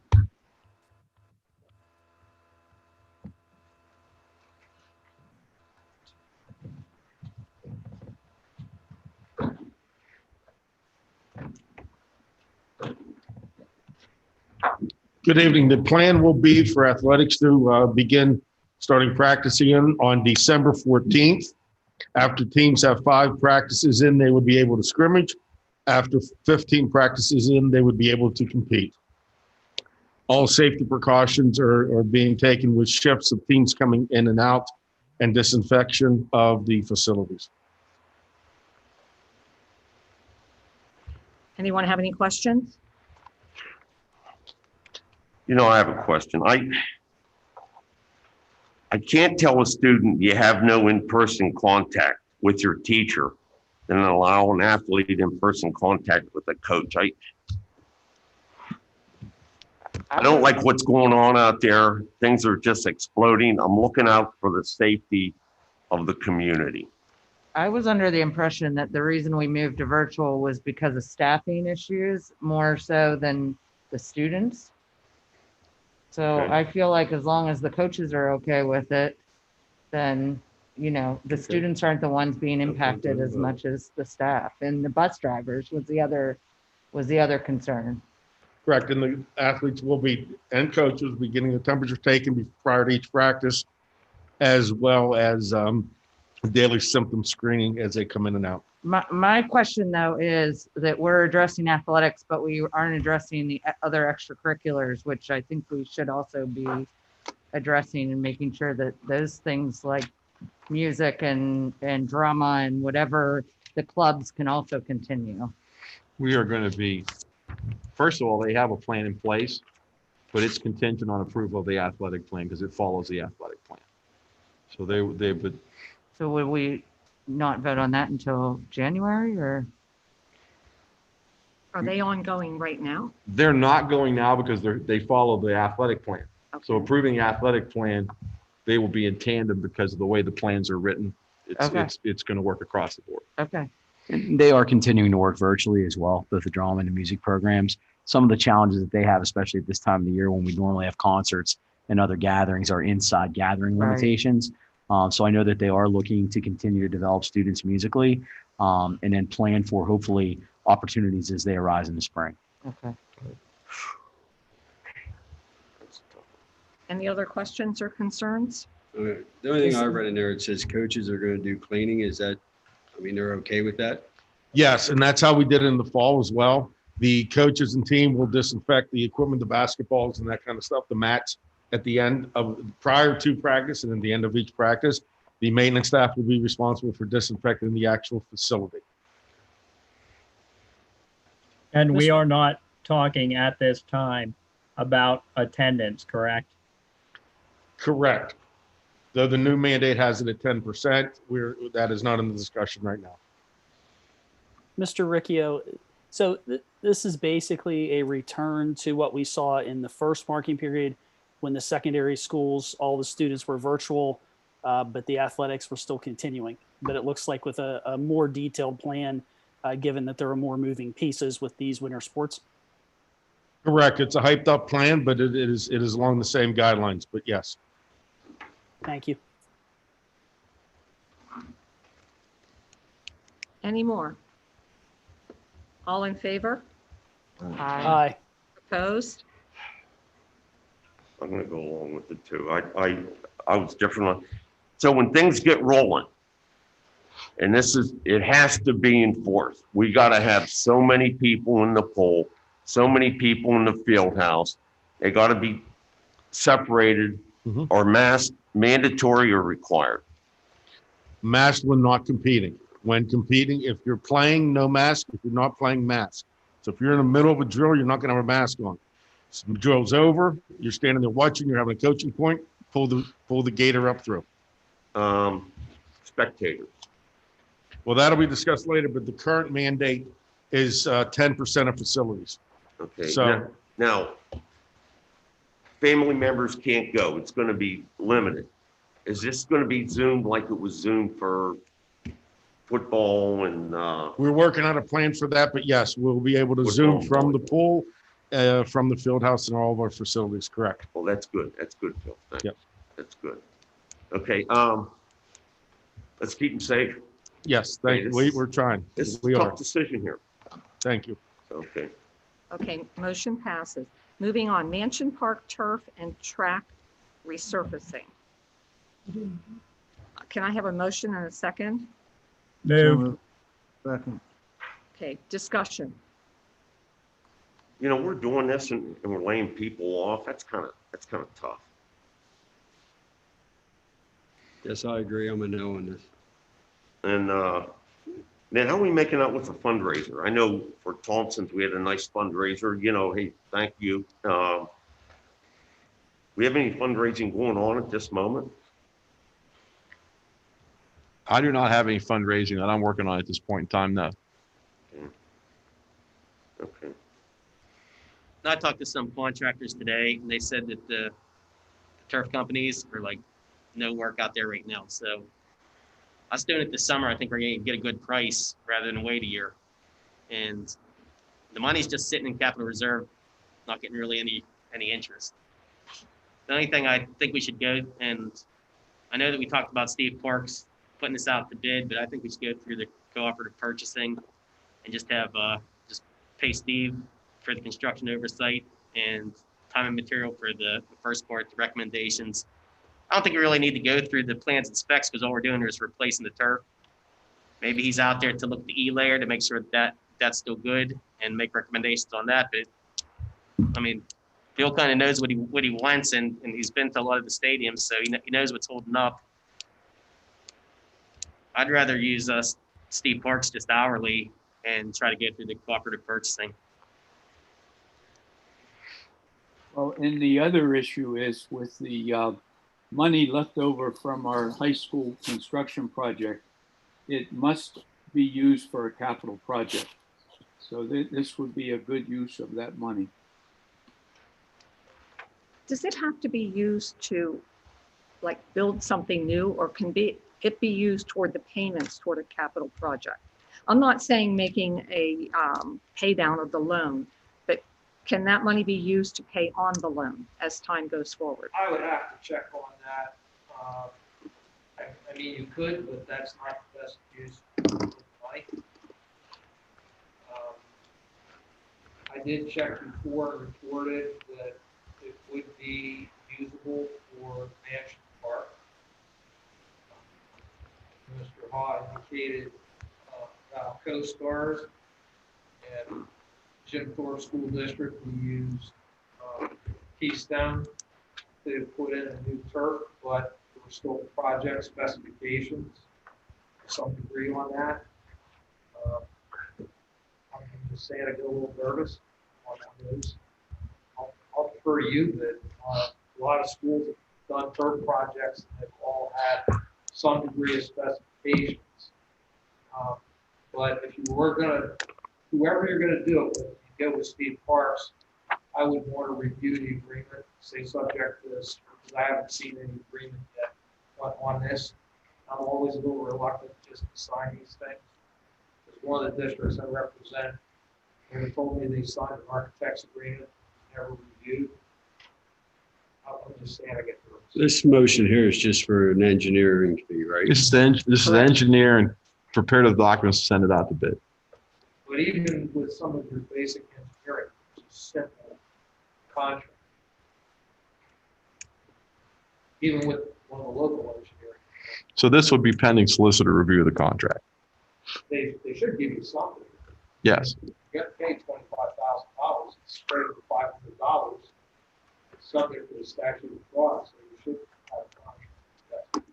Good evening. The plan will be for athletics to begin starting practicing on December 14th. After teams have 5 practices in, they would be able to scrimmage. After 15 practices in, they would be able to compete. All safety precautions are being taken with shifts of teams coming in and out and disinfection of the facilities. Anyone have any questions? I have a question. I can't tell a student you have no in-person contact with your teacher and allow an athlete in-person contact with a coach. I don't like what's going on out there. Things are just exploding. I'm looking out for the safety of the community. I was under the impression that the reason we moved to virtual was because of staffing issues, more so than the students. So Okay. I feel like as long as the coaches are okay with it, then, the students aren't the ones being impacted as much as the staff, and the bus drivers was the other concern. Correct. And the athletes will be, and coaches will be getting the temperature taken prior to each practice, as well as daily symptom screening as they come in and out. My question though is that we're addressing athletics, but we aren't addressing the other extracurriculars, which I think we should also be addressing and making sure that those things like music and drama and whatever the clubs can also continue. We are going to be, first of all, they have a plan in place, but it's contingent on approval of the athletic plan because it follows the athletic plan. So they would. So would we not vote on that until January, or? Are they ongoing right now? They're not going now because they follow the athletic plan. So Okay. approving the athletic plan, they will be in tandem because of the way the plans are written. Okay. It's going to work across the board. Okay. And they are continuing to work virtually as well, both the drama and the music programs. Some of the challenges that they have, especially at this time of the year when we normally have concerts and other gatherings, are inside gathering Right. limitations. So I know that they are looking to continue to develop students musically and then plan for hopefully opportunities as they arise in the spring. Okay. Any other questions or concerns? Okay. The only thing I read in there, it says coaches are going to do cleaning. Is that, I mean, they're okay with that? Yes, and that's how we did it in the fall as well. The coaches and team will disinfect the equipment, the basketballs and that kind of stuff, the mats at the end of, prior to practice and at the end of each practice. The maintenance staff will be responsible for disinfecting the actual facility. And we are not talking at this time about attendance, correct? Correct. Though the new mandate has it at 10%, that is not in the discussion right now. Mr. Riccio, so this is basically a return to what we saw in the first marking period when the secondary schools, all the students were virtual, but the athletics were still continuing. But it looks like with a more detailed plan, given that there are more moving pieces with these winter sports. Correct. It's a hyped up plan, but it is along the same guidelines, but yes. Thank you. Any more? All in favor? Aye. Opposed? I'm gonna go along with it too. I was different. So when things get rolling, and it has to be enforced. We gotta have so many people in the pool, so many people in the field house. They gotta be separated or masked, mandatory or required. Masked when not competing. When competing, if you're playing, no mask. If you're not playing, mask. So if you're in the middle of a drill, you're not going to have a mask on. So the drill's over, you're standing there watching, you're having a coaching point, pull the gator up through. Spectators. Well, that'll be discussed later, but the current mandate is 10% of facilities. Okay. So now, family members can't go. It's going to be limited. Is this going to be Zoomed like it was Zoomed for football and we're working on a plan for that, but yes, we'll be able to Zoom from the pool, from the field house and all of our facilities, correct. Well, that's good. That's good, Phil. Thanks. Yep. That's good. Okay, let's keep them safe. Yes, we're trying. This is We a are. tough decision here. Thank you. Okay. Okay, motion passes. Moving on, Mansion Park turf and track resurfacing. Can I have a motion and a second? Move. Second. Okay, discussion. You know, we're doing this and we're laying people off. That's kind of tough. Yes, I agree. I'm a no on this. And man, how are we making out with the fundraiser? I know for Thompson's we had a nice fundraiser. You know, hey, thank you. We have any fundraising going on at this moment? I do not have any fundraising that I'm working on at this point in time, no. Okay. I talked to some contractors today, and they said that the turf companies are like no work out there right now. So us doing it this summer, I think we're going to get a good price rather than wait a year. And the money's just sitting in capital reserve, not getting really any interest. The only thing I think we should go, and I know that we talked about Steve Parks putting this out to bid, but I think we should go through the cooperative purchasing and just have just pay Steve for the construction oversight and time and material for the first part, the recommendations. I don't think we really need to go through the plans and specs because all we're doing is replacing the turf. Maybe he's out there to look at the E-layer to make sure that that's still good and make recommendations on that. But I mean, Bill kind of knows what he wants, and he's been to a lot of the stadiums, so he knows what's holding up. I'd rather use Steve Parks just hourly and try to get through the cooperative purchasing. Well, and the other issue is with the money left over from our high school construction project, it must be used for a capital project. So this would be a good use of that money. Does it have to be used to like build something new, or can it be used toward the payments toward a capital project? I'm not saying making a pay down of the loan, but can that money be used to pay on the loan as time goes forward? I would have to check on that. I mean, you could, but that's not the best use of money. I did check before and reported that it would be usable for Mansion Park. Mr. Haw indicated about co-stars, and Jim Thorpe School District, we used Keystone to put in a new turf, but there were still project specifications to some degree on that. I'm just saying I get a little nervous on those. I'll defer to you, but a lot of schools have done turf projects and they've all had some degree of specifications. But if you were gonna, whoever you're gonna do it with, you go with Steve Parks, I would want to review the agreement, say subject to this, because I haven't seen any agreement yet on this. I'm always a little reluctant just to sign these things. Because one of the districts I represent, they told me they signed an architect's agreement, never reviewed. I'm just saying I get nervous. This motion here is just for an engineering fee, right? This is engineer and prepare the documents, send it out to bid. But even with some of your basic engineering, which is simple contract, even with one of the local engineering, So this would be pending solicitor review of the contract. they should give you something. Yes. You get paid $25,000, it's straight for $500, subject to the statute of frauds, so you should have a contract.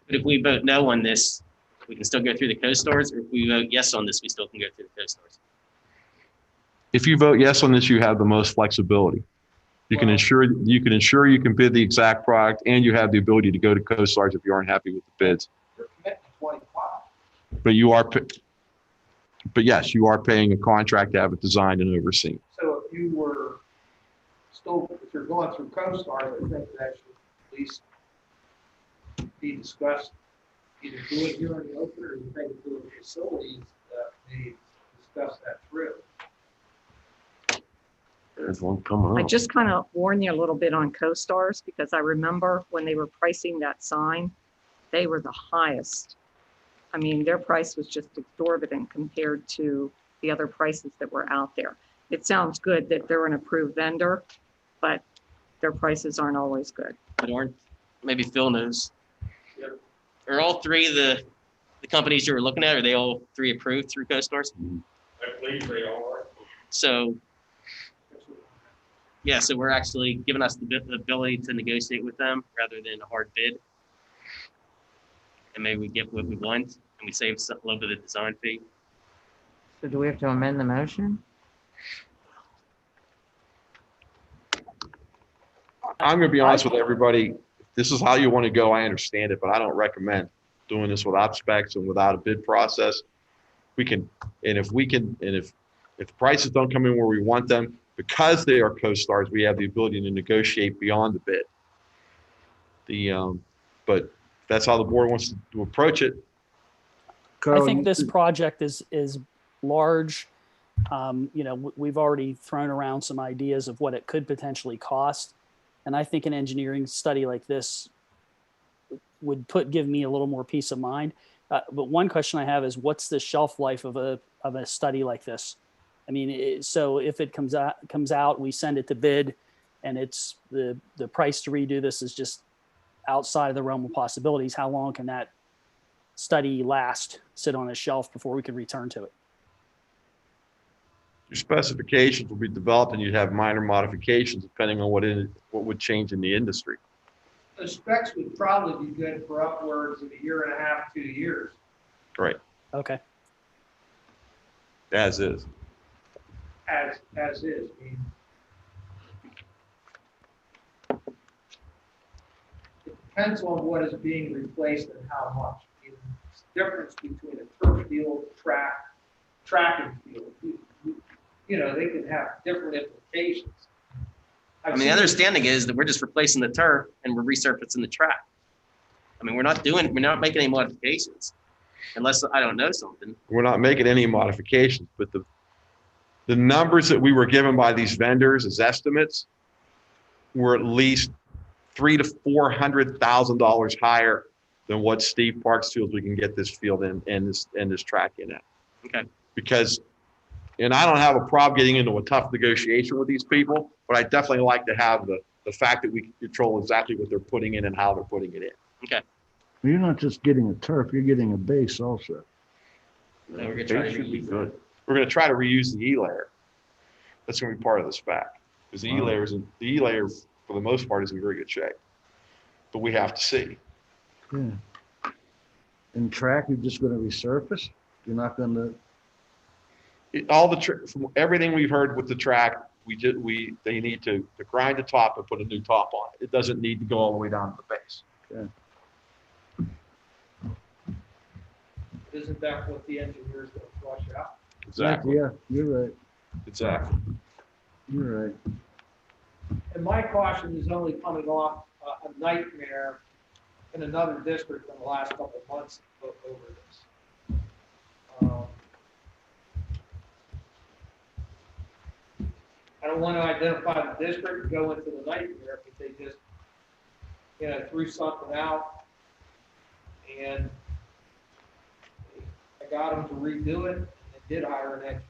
But if we vote no on this, we can still go through the co-stars, or if we vote yes on this, we still can go through the co-stars. If you vote yes on this, you have the most flexibility. You can ensure you can bid the exact product, and you have the ability to go to co-stars if you aren't happy with the bids. You're committing to 25. But you are, but yes, you are paying a contract to have it designed and overseen. So if you were still, if you're going through co-stars, I think that should at least be discussed. Either do it here in the open, or you think do it facilities, may discuss that through. There's one coming I up. just kind of warn you a little bit on co-stars, because I remember when they were pricing that sign, they were the highest. I mean, their price was just exorbitant compared to the other prices that were out there. It sounds good that they're an approved vendor, but their prices aren't always good. But aren't, maybe Phil knows. Are all three of the companies you were looking at, are they all three approved through co-stars? I believe they are. So, yeah, so we're actually giving us the ability to negotiate with them rather than a hard bid. And maybe we get what we want and we save a little bit of the design fee. So do we have to amend the motion? I'm going to be honest with everybody. If this is how you want to go, I understand it, but I don't recommend doing this without specs and without a bid process. We can, and if the prices don't come in where we want them, because they are co-stars, we have the ability to negotiate beyond the bid. But if that's how the board wants to approach it. I think this project is large. We've already thrown around some ideas of what it could potentially cost. And I think an engineering study like this would give me a little more peace of mind. But one question I have is, what's the shelf life of a study like this? I mean, so if it comes out, we send it to bid, and it's the price to redo this is just outside of the realm of possibilities. How long can that study sit on a shelf before we can return to it? Your specifications will be developed and you'd have minor modifications depending on what would change in the industry. The specs would probably be good for upwards of 1.5 years, 2 years. Right. Okay. As is. As is. I mean, it depends on what is being replaced and how much. I mean, it's the difference between a turf field, track and field. They can have different implications. I mean, the understanding is that we're just replacing the turf and we're resurfacing the track. I mean, we're not making any modifications unless I don't know something. We're not making any modifications, but the numbers that we were given by these vendors as estimates were at least $300,000 to $400,000 higher than what Steve Parks feels we can get this field in and this track in at. Okay. Because And I don't have a problem getting into a tough negotiation with these people, but I definitely like to have the fact that we can control exactly what they're putting in and how they're putting it in. Okay. You're not just getting a turf, you're getting a base also. Now we're gonna try They to should be reuse good. We're going to try to reuse the E layer. That's going to be part of the spec. Because the E layer, for the most part, is in very good shape. But we have to see. Yeah. In track, you're just gonna resurface? You're not gonna, From everything we've heard with the track, they need to grind the top and put a new top on it. It doesn't need to go all the way down to the base. Isn't that what the engineer's gonna flush out? Exactly. yeah, you're right, Exactly. you're right. And my caution is only coming off a nightmare in another district in the last couple of months over this. I don't want to identify the district and go into the nightmare, but they just, threw something out. And I got them to redo it, and they did hire an engineer.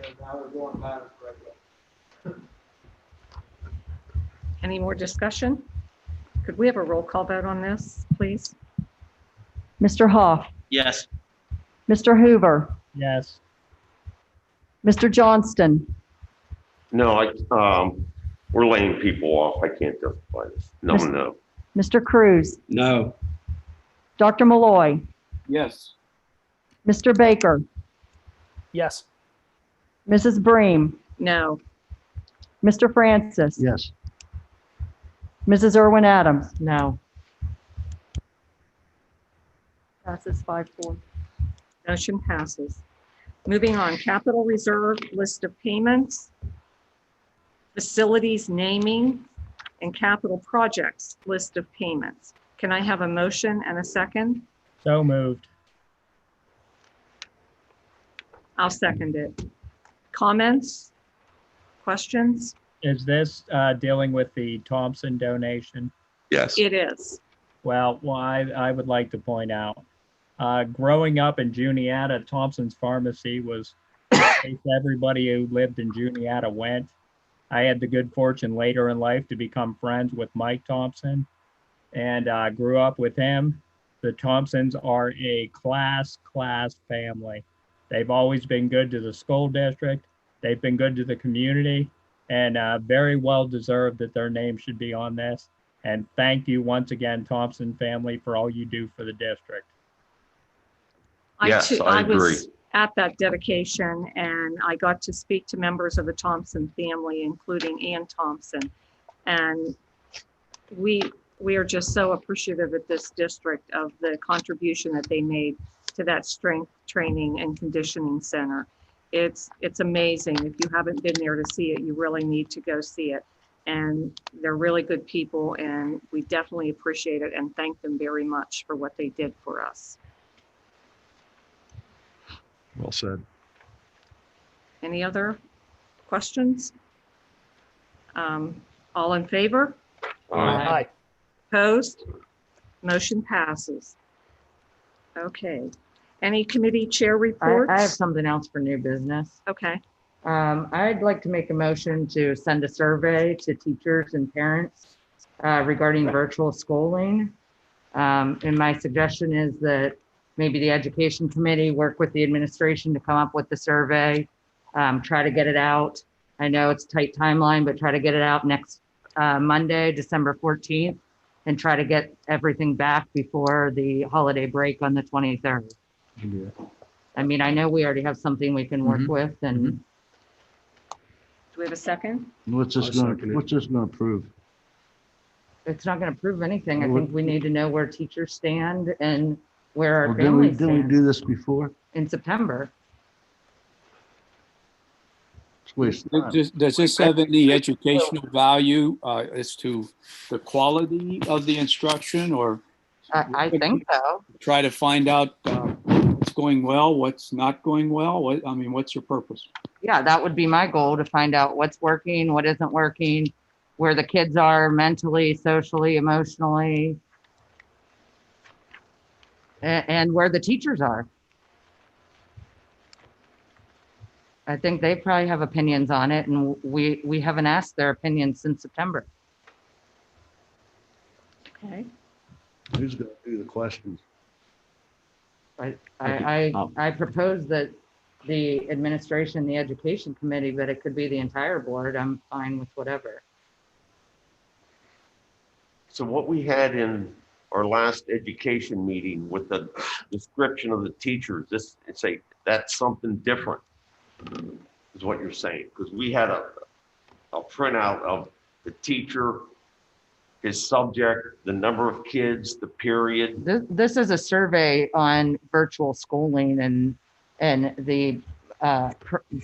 And now we're going about it the right way. Any more discussion? Could we have a roll call vote on this, please? Mr. Hoff, Yes. Mr. Hoover, Yes. Mr. Johnston, No, we're laying people off. I can't justify this. No. Mr. Cruz, No. Dr. Malloy, Yes. Mr. Baker, Yes. Mrs. Bream, No. Mr. Francis, Yes. Mrs. Irwin Adams. No. Passes 5-4. Motion passes. Moving on, capital reserve list of payments, facilities naming, and capital projects list of payments. Can I have a motion and a second? So moved. I'll second it. Comments? Questions? Is this dealing with the Thompson donation? Yes. It is. Well, I would like to point out, growing up in Juniata, Thompson's Pharmacy was the place everybody who lived in Juniata went. I had the good fortune later in life to become friends with Mike Thompson and grew up with him. The Thompsons are a class family. They've always been good to the school district. They've been good to the community, and very well deserved that their name should be on this. And thank you once again, Thompson family, for all you do for the district. Yes, I agree. was at that dedication, and I got to speak to members of the Thompson family, including Ann Thompson. And we are just so appreciative at this district of the contribution that they made to that strength training and conditioning center. It's amazing. If you haven't been there to see it, you really need to go see it. And they're really good people, and we definitely appreciate it and thank them very much for what they did for us. Well said. Any other questions? All in favor? Aye. Opposed? Motion passes. Okay. Any committee chair reports? I have something else for new business. Okay. I'd like to make a motion to send a survey to teachers and parents regarding virtual schooling. And my suggestion is that maybe the education committee work with the administration to come up with the survey, try to get it out. I know it's a tight timeline, but try to get it out next Monday, December 14th, and try to get everything back before the holiday break on the 23rd. Yeah. I mean, I know we already have something we can work with, and Do we have a second? What's this gonna prove? it's not going to prove anything. I think we need to know where teachers stand and where our Well, didn't we, families didn't we stand do this before? in September. It's a waste of time. Does this have any educational value as to the quality of the instruction, or I think so. try to find out what's going well, what's not going well? What's your purpose? Yeah, that would be my goal, to find out what's working, what isn't working, where the kids are mentally, socially, emotionally, and where the teachers are. I think they probably have opinions on it, and we haven't asked their opinions since September. Okay. Who's going to do the questions? I propose that the administration, the education committee, but it could be the entire board. I'm fine with whatever. So what we had in our last education meeting with the description of the teachers, that's something different, is what you're saying, because we had a printout of the teacher, his subject, the number of kids, the period. This is a survey on virtual schooling and the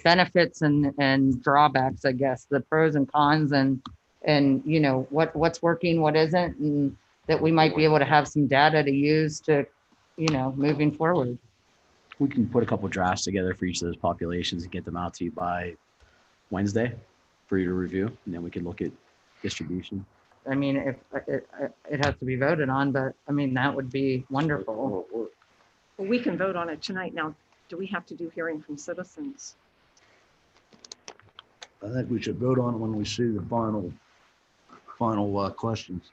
benefits and drawbacks, I guess, the pros and cons, and you know what's working, what isn't, and that we might be able to have some data to use to, you know, moving forward. We can put a couple drafts together for each of those populations and get them out to you by Wednesday for you to review, and then we can look at distribution. I mean, if it has to be voted on, but I mean, that would be wonderful. Well, we can vote on it tonight. Now, do we have to do hearing from citizens? I think we should vote on it when we see the final questions.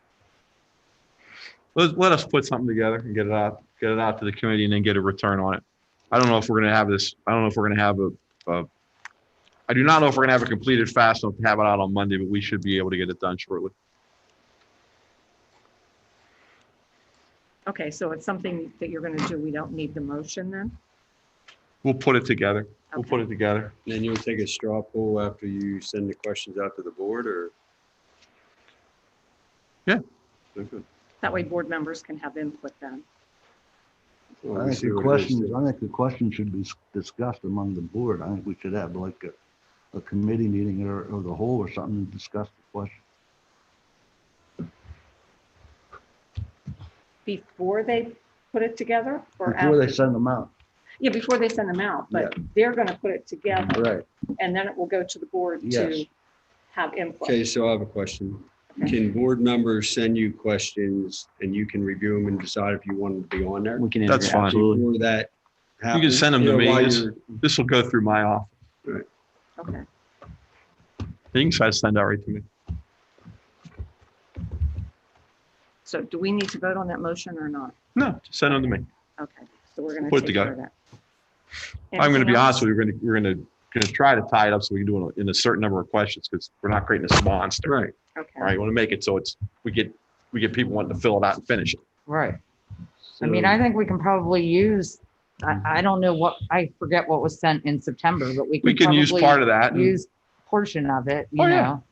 Let us put something together and get it out to the committee and then get a return on it. I don't know if we're going to have this. I don't know if we're going to have I do not know if we're going to have it completed fast enough to have it out on Monday, but we should be able to get it done shortly. Okay, so it's something that you're going to do. We don't need the motion then? We'll put it together. We'll Okay. put it together. Then you'll take a straw poll after you send the questions out to the board, or? Yeah. Okay. That way board members can have input then. Well, I we think see the what it is. question should be discussed among the board. I think we should have like a committee meeting or the whole or something to discuss the question. Before they put it together or Before they after? send them out. Yeah, before they send them out, but they're going to put it together Right. and then it will go to the board Yes. to have input. Okay, so I have a question. Can board members send you questions and you can review them and decide if you want them to be on there? We can. That's fine. Before that You happens? can send them to know, me. while This you're- will go through my office. Okay. You can try to send that right to me. So do we need to vote on that motion or not? No, just send them to me. Okay, so we're going Put to it take care of together. that. I'm going to be Anything honest else? with you. We're going to try to tie it up so we can do it in a certain number of questions because we're not creating this monster. Right. Okay. All right. You want to make it so we get people wanting to fill it out and finish it. Right. I mean, I think we can probably use, I don't know what, I forget what was sent in September, but we We can use probably part of that. and- use portion of it, you Oh, yeah. know.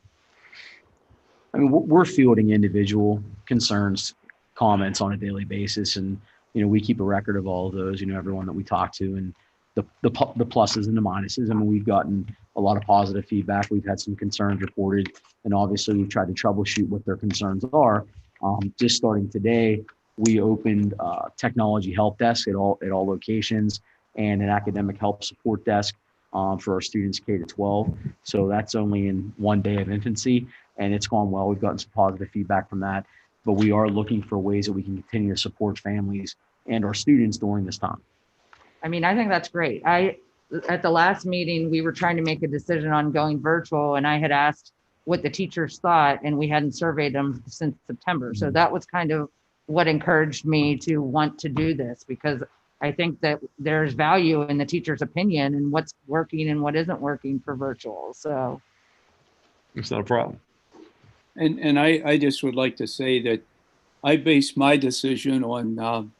I mean, we're fielding individual concerns, comments on a daily basis, and you know, we keep a record of all of those. You know, everyone that we talk to, and the pluses and the minuses. I mean, we've gotten a lot of positive feedback. We've had some concerns reported, and obviously, we've tried to troubleshoot what their concerns are. Just starting today, we opened technology help desk at all locations and an academic help support desk for our students K to 12. So that's only in one day of infancy, and it's gone well. We've gotten some positive feedback from that, but we are looking for ways that we can continue to support families and our students during this time. I mean, I think that's great. At the last meeting, we were trying to make a decision on going virtual, and I had asked what the teachers thought, and we hadn't surveyed them since September. So that was kind of what encouraged me to want to do this, because I think that there's value in the teacher's opinion and what's working and what isn't working for virtual. So It's not a problem. And I just would like to say that I base my decision on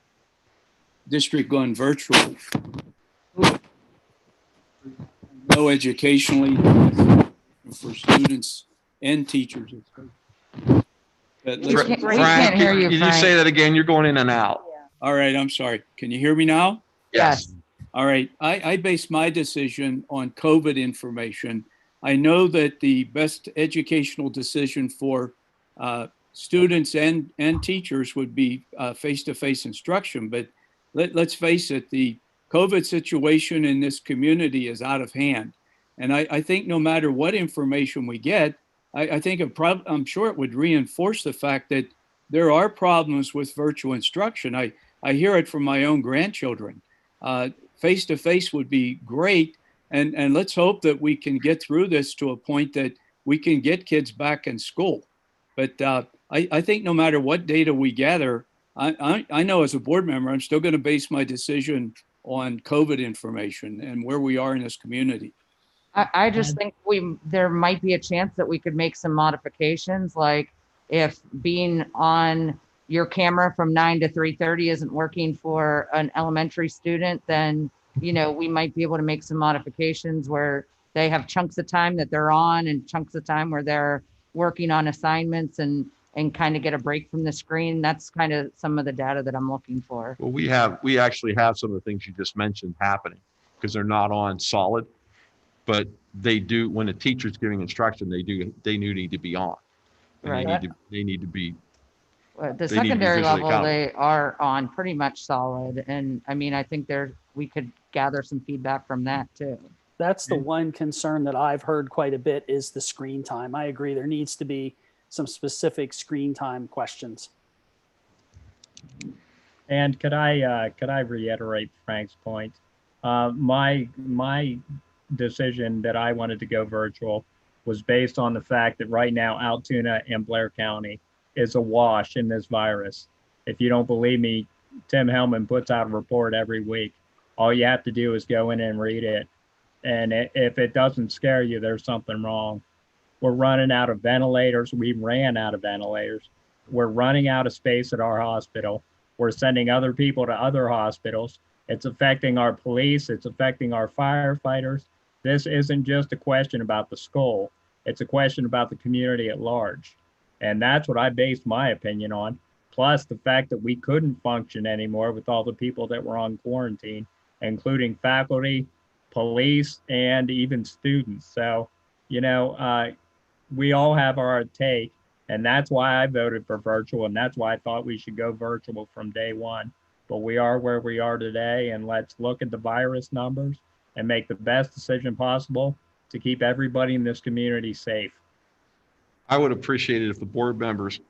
district going virtual. No educationally for students and teachers. But We let's- can't hear you, Can you Frank. say that again? You're going in and out. All right, I'm sorry. Can you hear me now? Yes. All right. I base my decision on COVID information. I know that the best educational decision for students and teachers would be face-to-face instruction. But let's face it, the COVID situation in this community is out of hand. And I think no matter what information we get, I think I'm sure it would reinforce the fact that there are problems with virtual instruction. I hear it from my own grandchildren. Face-to-face would be great, And let's hope that we can get through this to a point that we can get kids back in school. But I think no matter what data we gather, I know as a board member, I'm still going to base my decision on COVID information and where we are in this community. I just think there might be a chance that we could make some modifications, like if being on your camera from 9 to 3:30 isn't working for an elementary student, then, you know, we might be able to make some modifications where they have chunks of time that they're on and chunks of time where they're working on assignments and kind of get a break from the screen. That's kind of some of the data that I'm looking for. Well, we actually have some of the things you just mentioned happening because they're not on solid, but they do, when a teacher's giving instruction, they do need to be on. And Right. they need to be. The They need to be secondary visually level, accountable. they are on pretty much solid. And I mean, I think we could gather some feedback from that too. That's the one concern that I've heard quite a bit is the screen time. I agree. There needs to be some specific screen time questions. And could I reiterate Frank's point? My decision that I wanted to go virtual was based on the fact that right now Altoona and Blair County is awash in this virus. If you don't believe me, Tim Hellman puts out a report every week. All you have to do is go in and read it. And if it doesn't scare you, there's something wrong. We're running out of ventilators. We ran out of ventilators. We're running out of space at our hospital. We're sending other people to other hospitals. It's affecting our police. It's affecting our firefighters. This isn't just a question about the school. It's a question about the community at large. And that's what I based my opinion on. Plus the fact that we couldn't function anymore with all the people that were on quarantine, including faculty, police, and even students. So, you know, we all have our take, and that's why I voted for virtual, and that's why I thought we should go virtual from day one. But we are where we are today, and let's look at the virus numbers and make the best decision possible to keep everybody in this community safe. I would appreciate it if the board members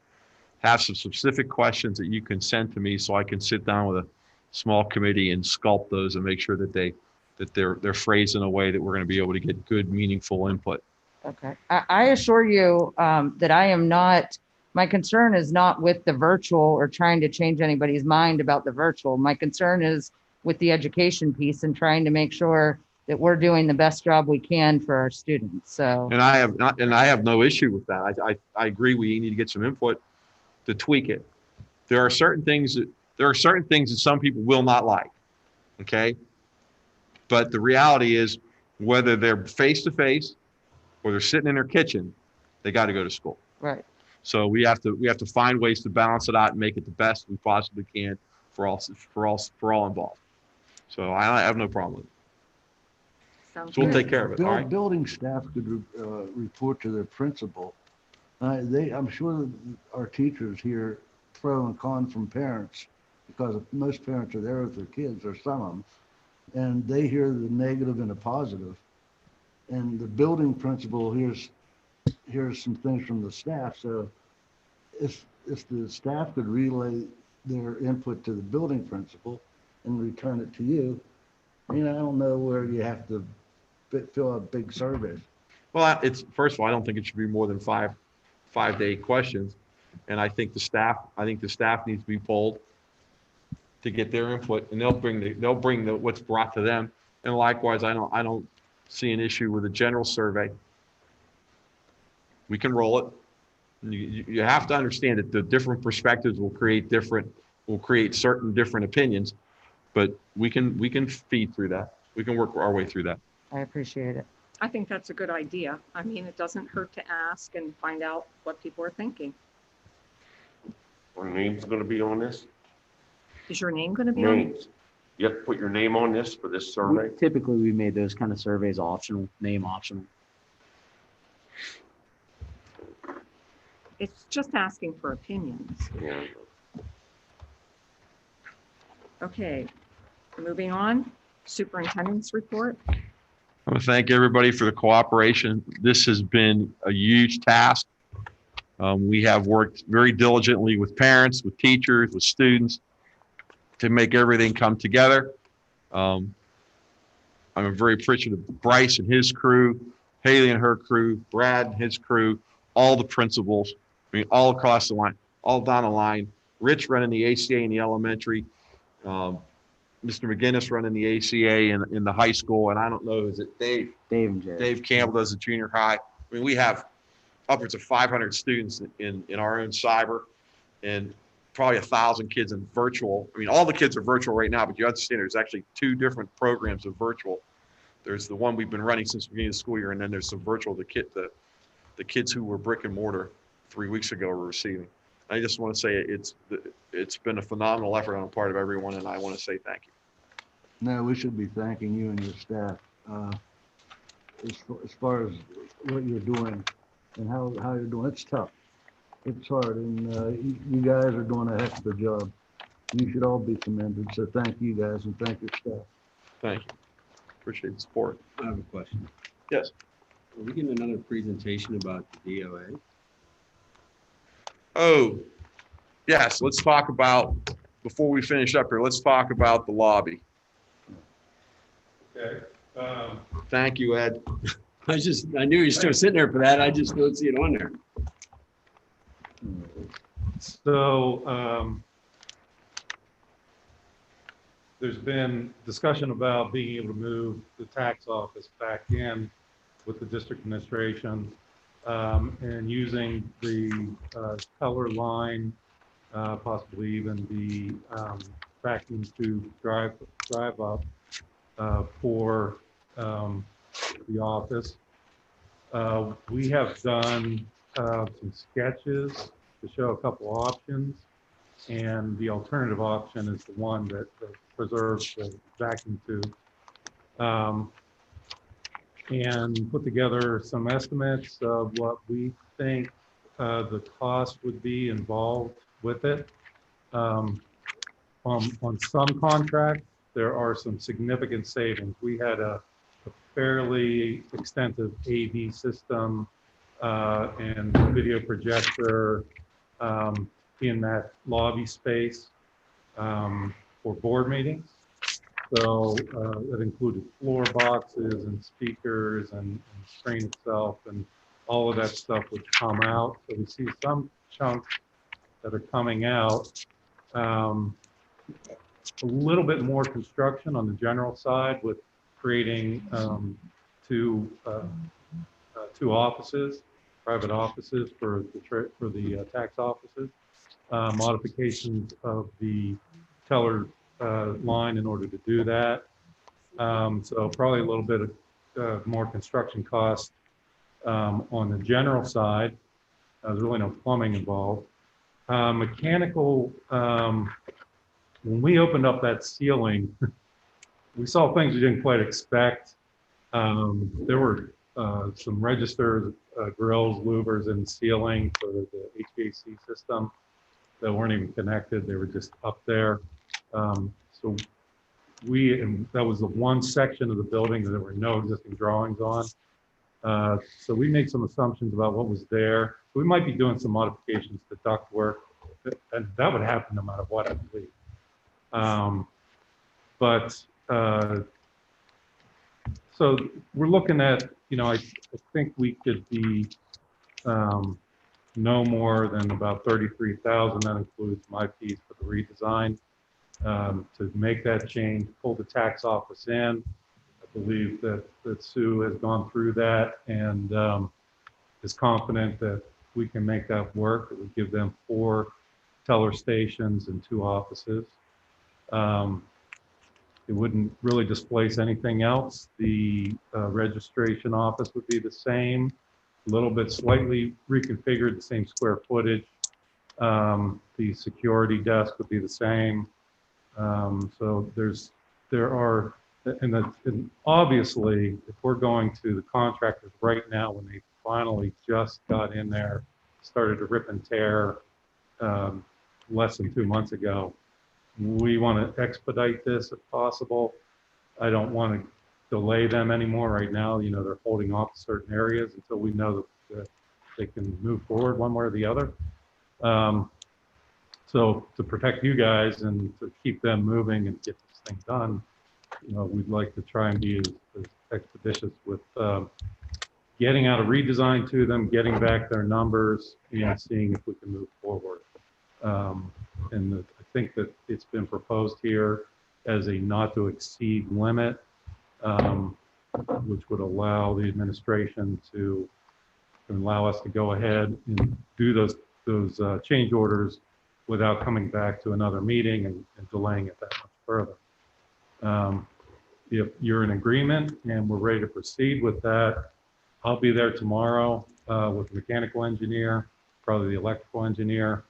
have some specific questions that you can send to me so I can sit down with a small committee and sculpt those and make sure that they're phrased in a way that we're going to be able to get good, meaningful input. Okay. I assure you that I am not, my concern is not with the virtual or trying to change anybody's mind about the virtual. My concern is with the education piece and trying to make sure that we're doing the best job we can for our students. So. And I have no issue with that. I agree we need to get some input to tweak it. There are certain things that some people will not like. Okay. But the reality is whether they're face to face or they're sitting in their kitchen, they got to go to school. Right. So we have to find ways to balance it out and make it the best we possibly can for all involved. So I have no problem with it. So we'll take care of it. All right. Building staff could report to their principal. I'm sure that our teachers hear pro and con from parents because most parents are there with their kids, or some of them, and they hear the negative and the positive. And the building principal hears some things from the staff. So if the staff could relay their input to the building principal and return it to you, I don't know where you have to fill out big surveys. Well, first of all, I don't think it should be more than 5 to 8 questions. And I think the staff needs to be polled to get their input, and they'll bring what's brought to them. And likewise, I don't see an issue with a general survey. We can roll it. You have to understand that the different perspectives will create certain different opinions, but we can feed through that. We can work our way through that. I appreciate it. I think that's a good idea. I mean, it doesn't hurt to ask and find out what people are thinking. Our name's going to be on this? Is your name going to be on it? Names. You have to put your name on this for this survey? Typically, we made those kind of surveys optional, name optional. It's just asking for opinions. Yeah. Okay, moving on. Superintendent's report. I want to thank everybody for the cooperation. This has been a huge task. We have worked very diligently with parents, with teachers, with students to make everything come together. I I'm very appreciative of Bryce and his crew, Haley and her crew, Brad and his crew, all the principals, I mean, all across the line, all down the line. Rich running the ACA in the elementary, Mr. McGinnis running the ACA in the high school, and I don't know, is it Dave? Dave Campbell does the junior high. I mean, we have upwards of 500 students in our own cyber, and probably 1,000 kids in virtual. I mean, all the kids are virtual right now, but you understand there's actually 2 different programs of virtual. There's the one we've been running since the beginning of the school year, and then there's some virtual the kids who were brick and mortar 3 weeks ago were receiving. I just want to say it's been a phenomenal effort on the part of everyone, and I want to say thank you. No, we should be thanking you and your staff. As far as what you're doing and how you're doing, it's tough. It's hard, and you guys are doing a heck of a job. You should all be commended, so thank you guys and thank your staff. Thank you. Appreciate the support. I have a question. Yes. Are we getting another presentation about the DOA? Oh, yes, let's talk about, before we finish up here, let's talk about the lobby. Okay. Thank you, Ed. I knew you were still sitting there for that. I just don't see it on there. So there's been discussion about being able to move the tax office back in with the district administration and using the color line, possibly even the vacuum tube drive up for the office. We have done some sketches to show a couple options, and the alternative option is the one that preserves the vacuum tube. And put together some estimates of what we think the cost would be involved with it. On some contracts, there are some significant savings. We had a fairly extensive AV system and video projector in that lobby space for board meetings. So that included floor boxes and speakers and screen itself, and all of that stuff would come out. So we see some chunks that are coming out. A little bit more construction on the general side with creating two offices, private offices for the tax offices, modifications of the teller line in order to do that. So probably a little bit of more construction cost on the general side. There's really no plumbing involved. Mechanical, when we opened up that ceiling, we saw things we didn't quite expect. There were some registers, grills, louvers in the ceiling for the HVAC system that weren't even connected. They were just up there. So that was the one section of the building that there were no existing drawings on. So we made some assumptions about what was there. We might be doing some modifications to ductwork, and that would happen no matter what, I believe. So we're looking at, I think we could be no more than about 33,000. That includes my piece for the redesign to make that change, pull the tax office in. I believe that Sue has gone through that and is confident that we can make that work. It would give them 4 teller stations and 2 offices. It wouldn't really displace anything else. The registration office would be the same, a little bit slightly reconfigured, the same square footage. The security desk would be the same. So and obviously, if we're going to the contractors right now, when they finally just got in there, started to rip and tear less than 2 months ago, we want to expedite this if possible. I don't want to delay them anymore right now. They're holding off certain areas until we know that they can move forward one way or the other. So to protect you guys and to keep them moving and get this thing done, we'd like to try and be as expeditious with getting out a redesign to them, getting back their numbers, and seeing if we can move forward. I think that it's been proposed here as a not to exceed limit, which would allow the administration to allow us to go ahead and do those change orders without coming back to another meeting and delaying it that much further. If you're in agreement and we're ready to proceed with that, I'll be there tomorrow with the mechanical engineer, probably the electrical engineer.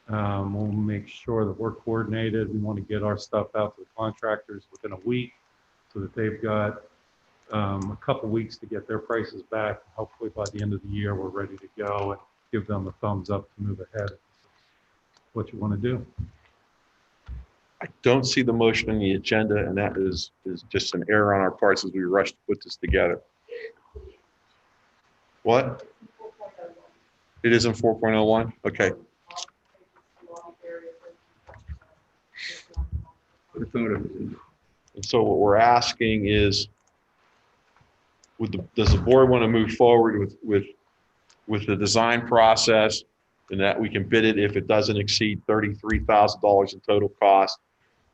We'll make sure that we're coordinated. We want to get our stuff out to the contractors within a week so that they've got a couple weeks to get their prices back. Hopefully by the end of the year, we're ready to go and give them a thumbs up to move ahead. What you want to do. I don't see the motion in the agenda, and that is just an error on our parts as we rushed to put this together. What? It is in 4.01? Okay. And so what we're asking is, does the board want to move forward with the design process, and that we can bid it if it doesn't exceed $33,000 in total cost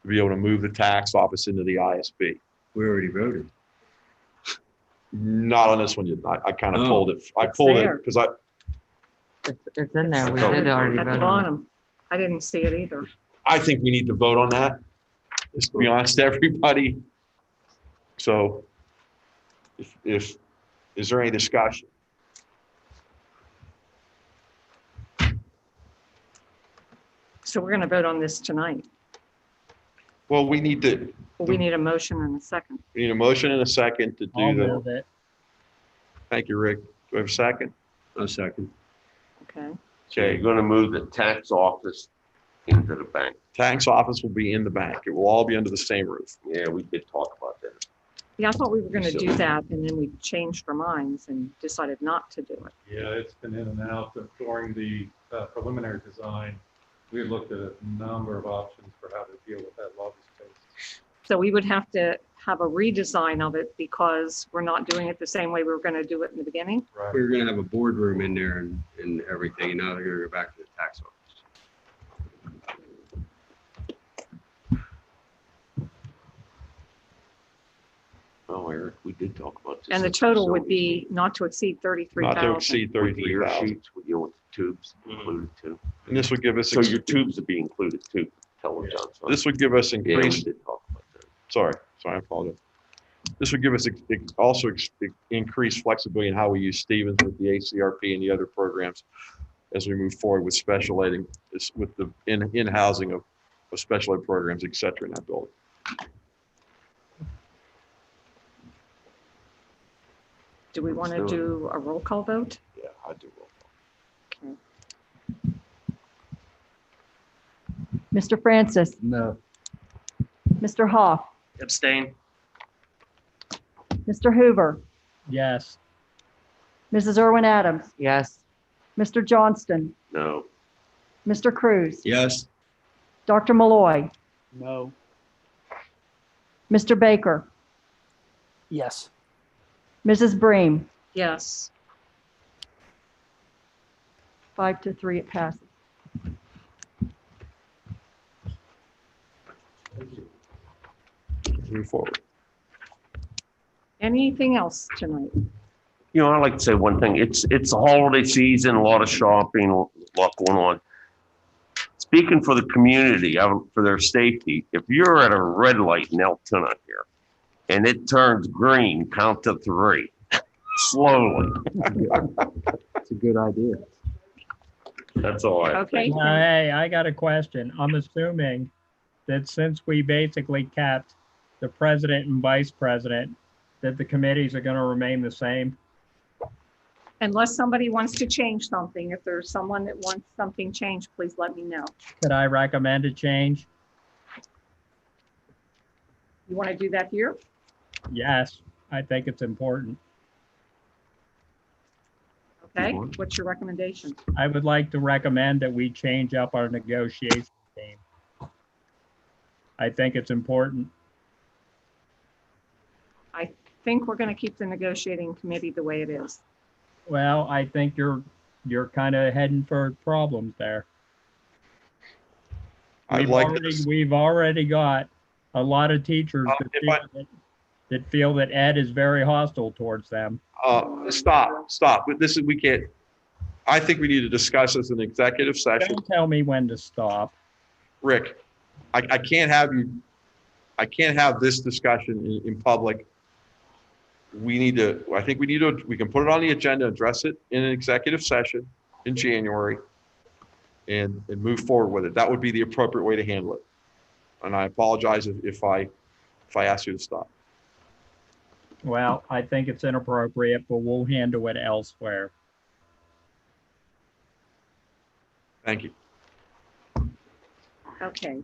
to be able to move the tax office into the ISB? We already voted. Not on this one yet. I kind of Oh. pulled it. I It's pulled it there. because It's in there. We Oh. did already At the vote on it. bottom. I didn't see it either. I think we need to vote on that. Just to be honest to everybody. So if is there any discussion? So we're going to vote on this tonight. Well, we need Well, we need a motion and a second. a motion and a second to I'll do that. move it. Thank you, Rick. Do we have a second? A second. Okay. Okay, you're gonna move the tax office into the bank. Tax office will be in the bank. It will all be under the same roof. Yeah, we did talk about that. Yeah, I thought we were going to do that, and then we changed our minds and decided not to do it. Yeah, it's been in and out. During the preliminary design, we looked at a number of options for how to deal with that lobby space. So we would have to have a redesign of it because we're not doing it the same way we were going to do it in the beginning. Right. We were gonna have a boardroom in there and everything, and now they're gonna go back to the tax office. Oh, Eric, we did talk about this. And the at total would facilities be not to exceed Not to 33,000. exceed meeting. With the air 33,000. sheets, with, with the tubes included too. And this would give us, So your tubes would be included too, tell them, John. this would give us Yeah, we increased, did talk about that. sorry, I apologize. This would give us also increased flexibility in how we use Stevens with the ACRP and the other programs as we move forward with special ed, with the in-housing of special ed programs, et cetera, in that building. Do we want to Let's do do a roll call vote? Yeah, I do. Okay. Mr. Francis, No. Mr. Hoff, Abstain. Mr. Hoover, Yes. Mrs. Irwin Adams, Yes. Mr. Johnston, No, Mr. Cruz, Yes. Dr. Malloy, No. Mr. Baker, Yes. Mrs. Bream. Yes. 5-3, it passes. Move forward. Anything else tonight? you know, I'd like to say one thing. It's a holiday season, a lot of shopping, a lot going on. Speaking for the community, for their safety, if you're at a red light in Altoona here and it turns green, count to 3 slowly. It's a good idea. That's all I have. Okay. Hey, I got a question. I'm assuming that since we basically kept the president and vice president, that the committees are going to remain the same. Unless somebody wants to change something, if there's someone that wants something changed, please let me know. Could I recommend a change? You want to do that here? Yes, I think it's important. Okay, what's your recommendation? I would like to recommend that we change up our negotiation team. I think it's important. think we're going to keep the negotiating committee the way it is. Well, I think you're kind of heading for problems there. We've already got a lot of teachers that feel that Ed is very hostile towards them. Stop. But this is, we can't, I think we need to discuss this in executive session. Don't tell me when to stop. Rick, I can't have this discussion in public. We can put it on the agenda, address it in an executive session in January and move forward with it. That would be the appropriate way to handle it. And I apologize if I ask you to stop. Well, I think it's inappropriate, but we'll handle it elsewhere. Thank you. Okay,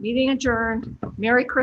meeting adjourned. Merry Christmas.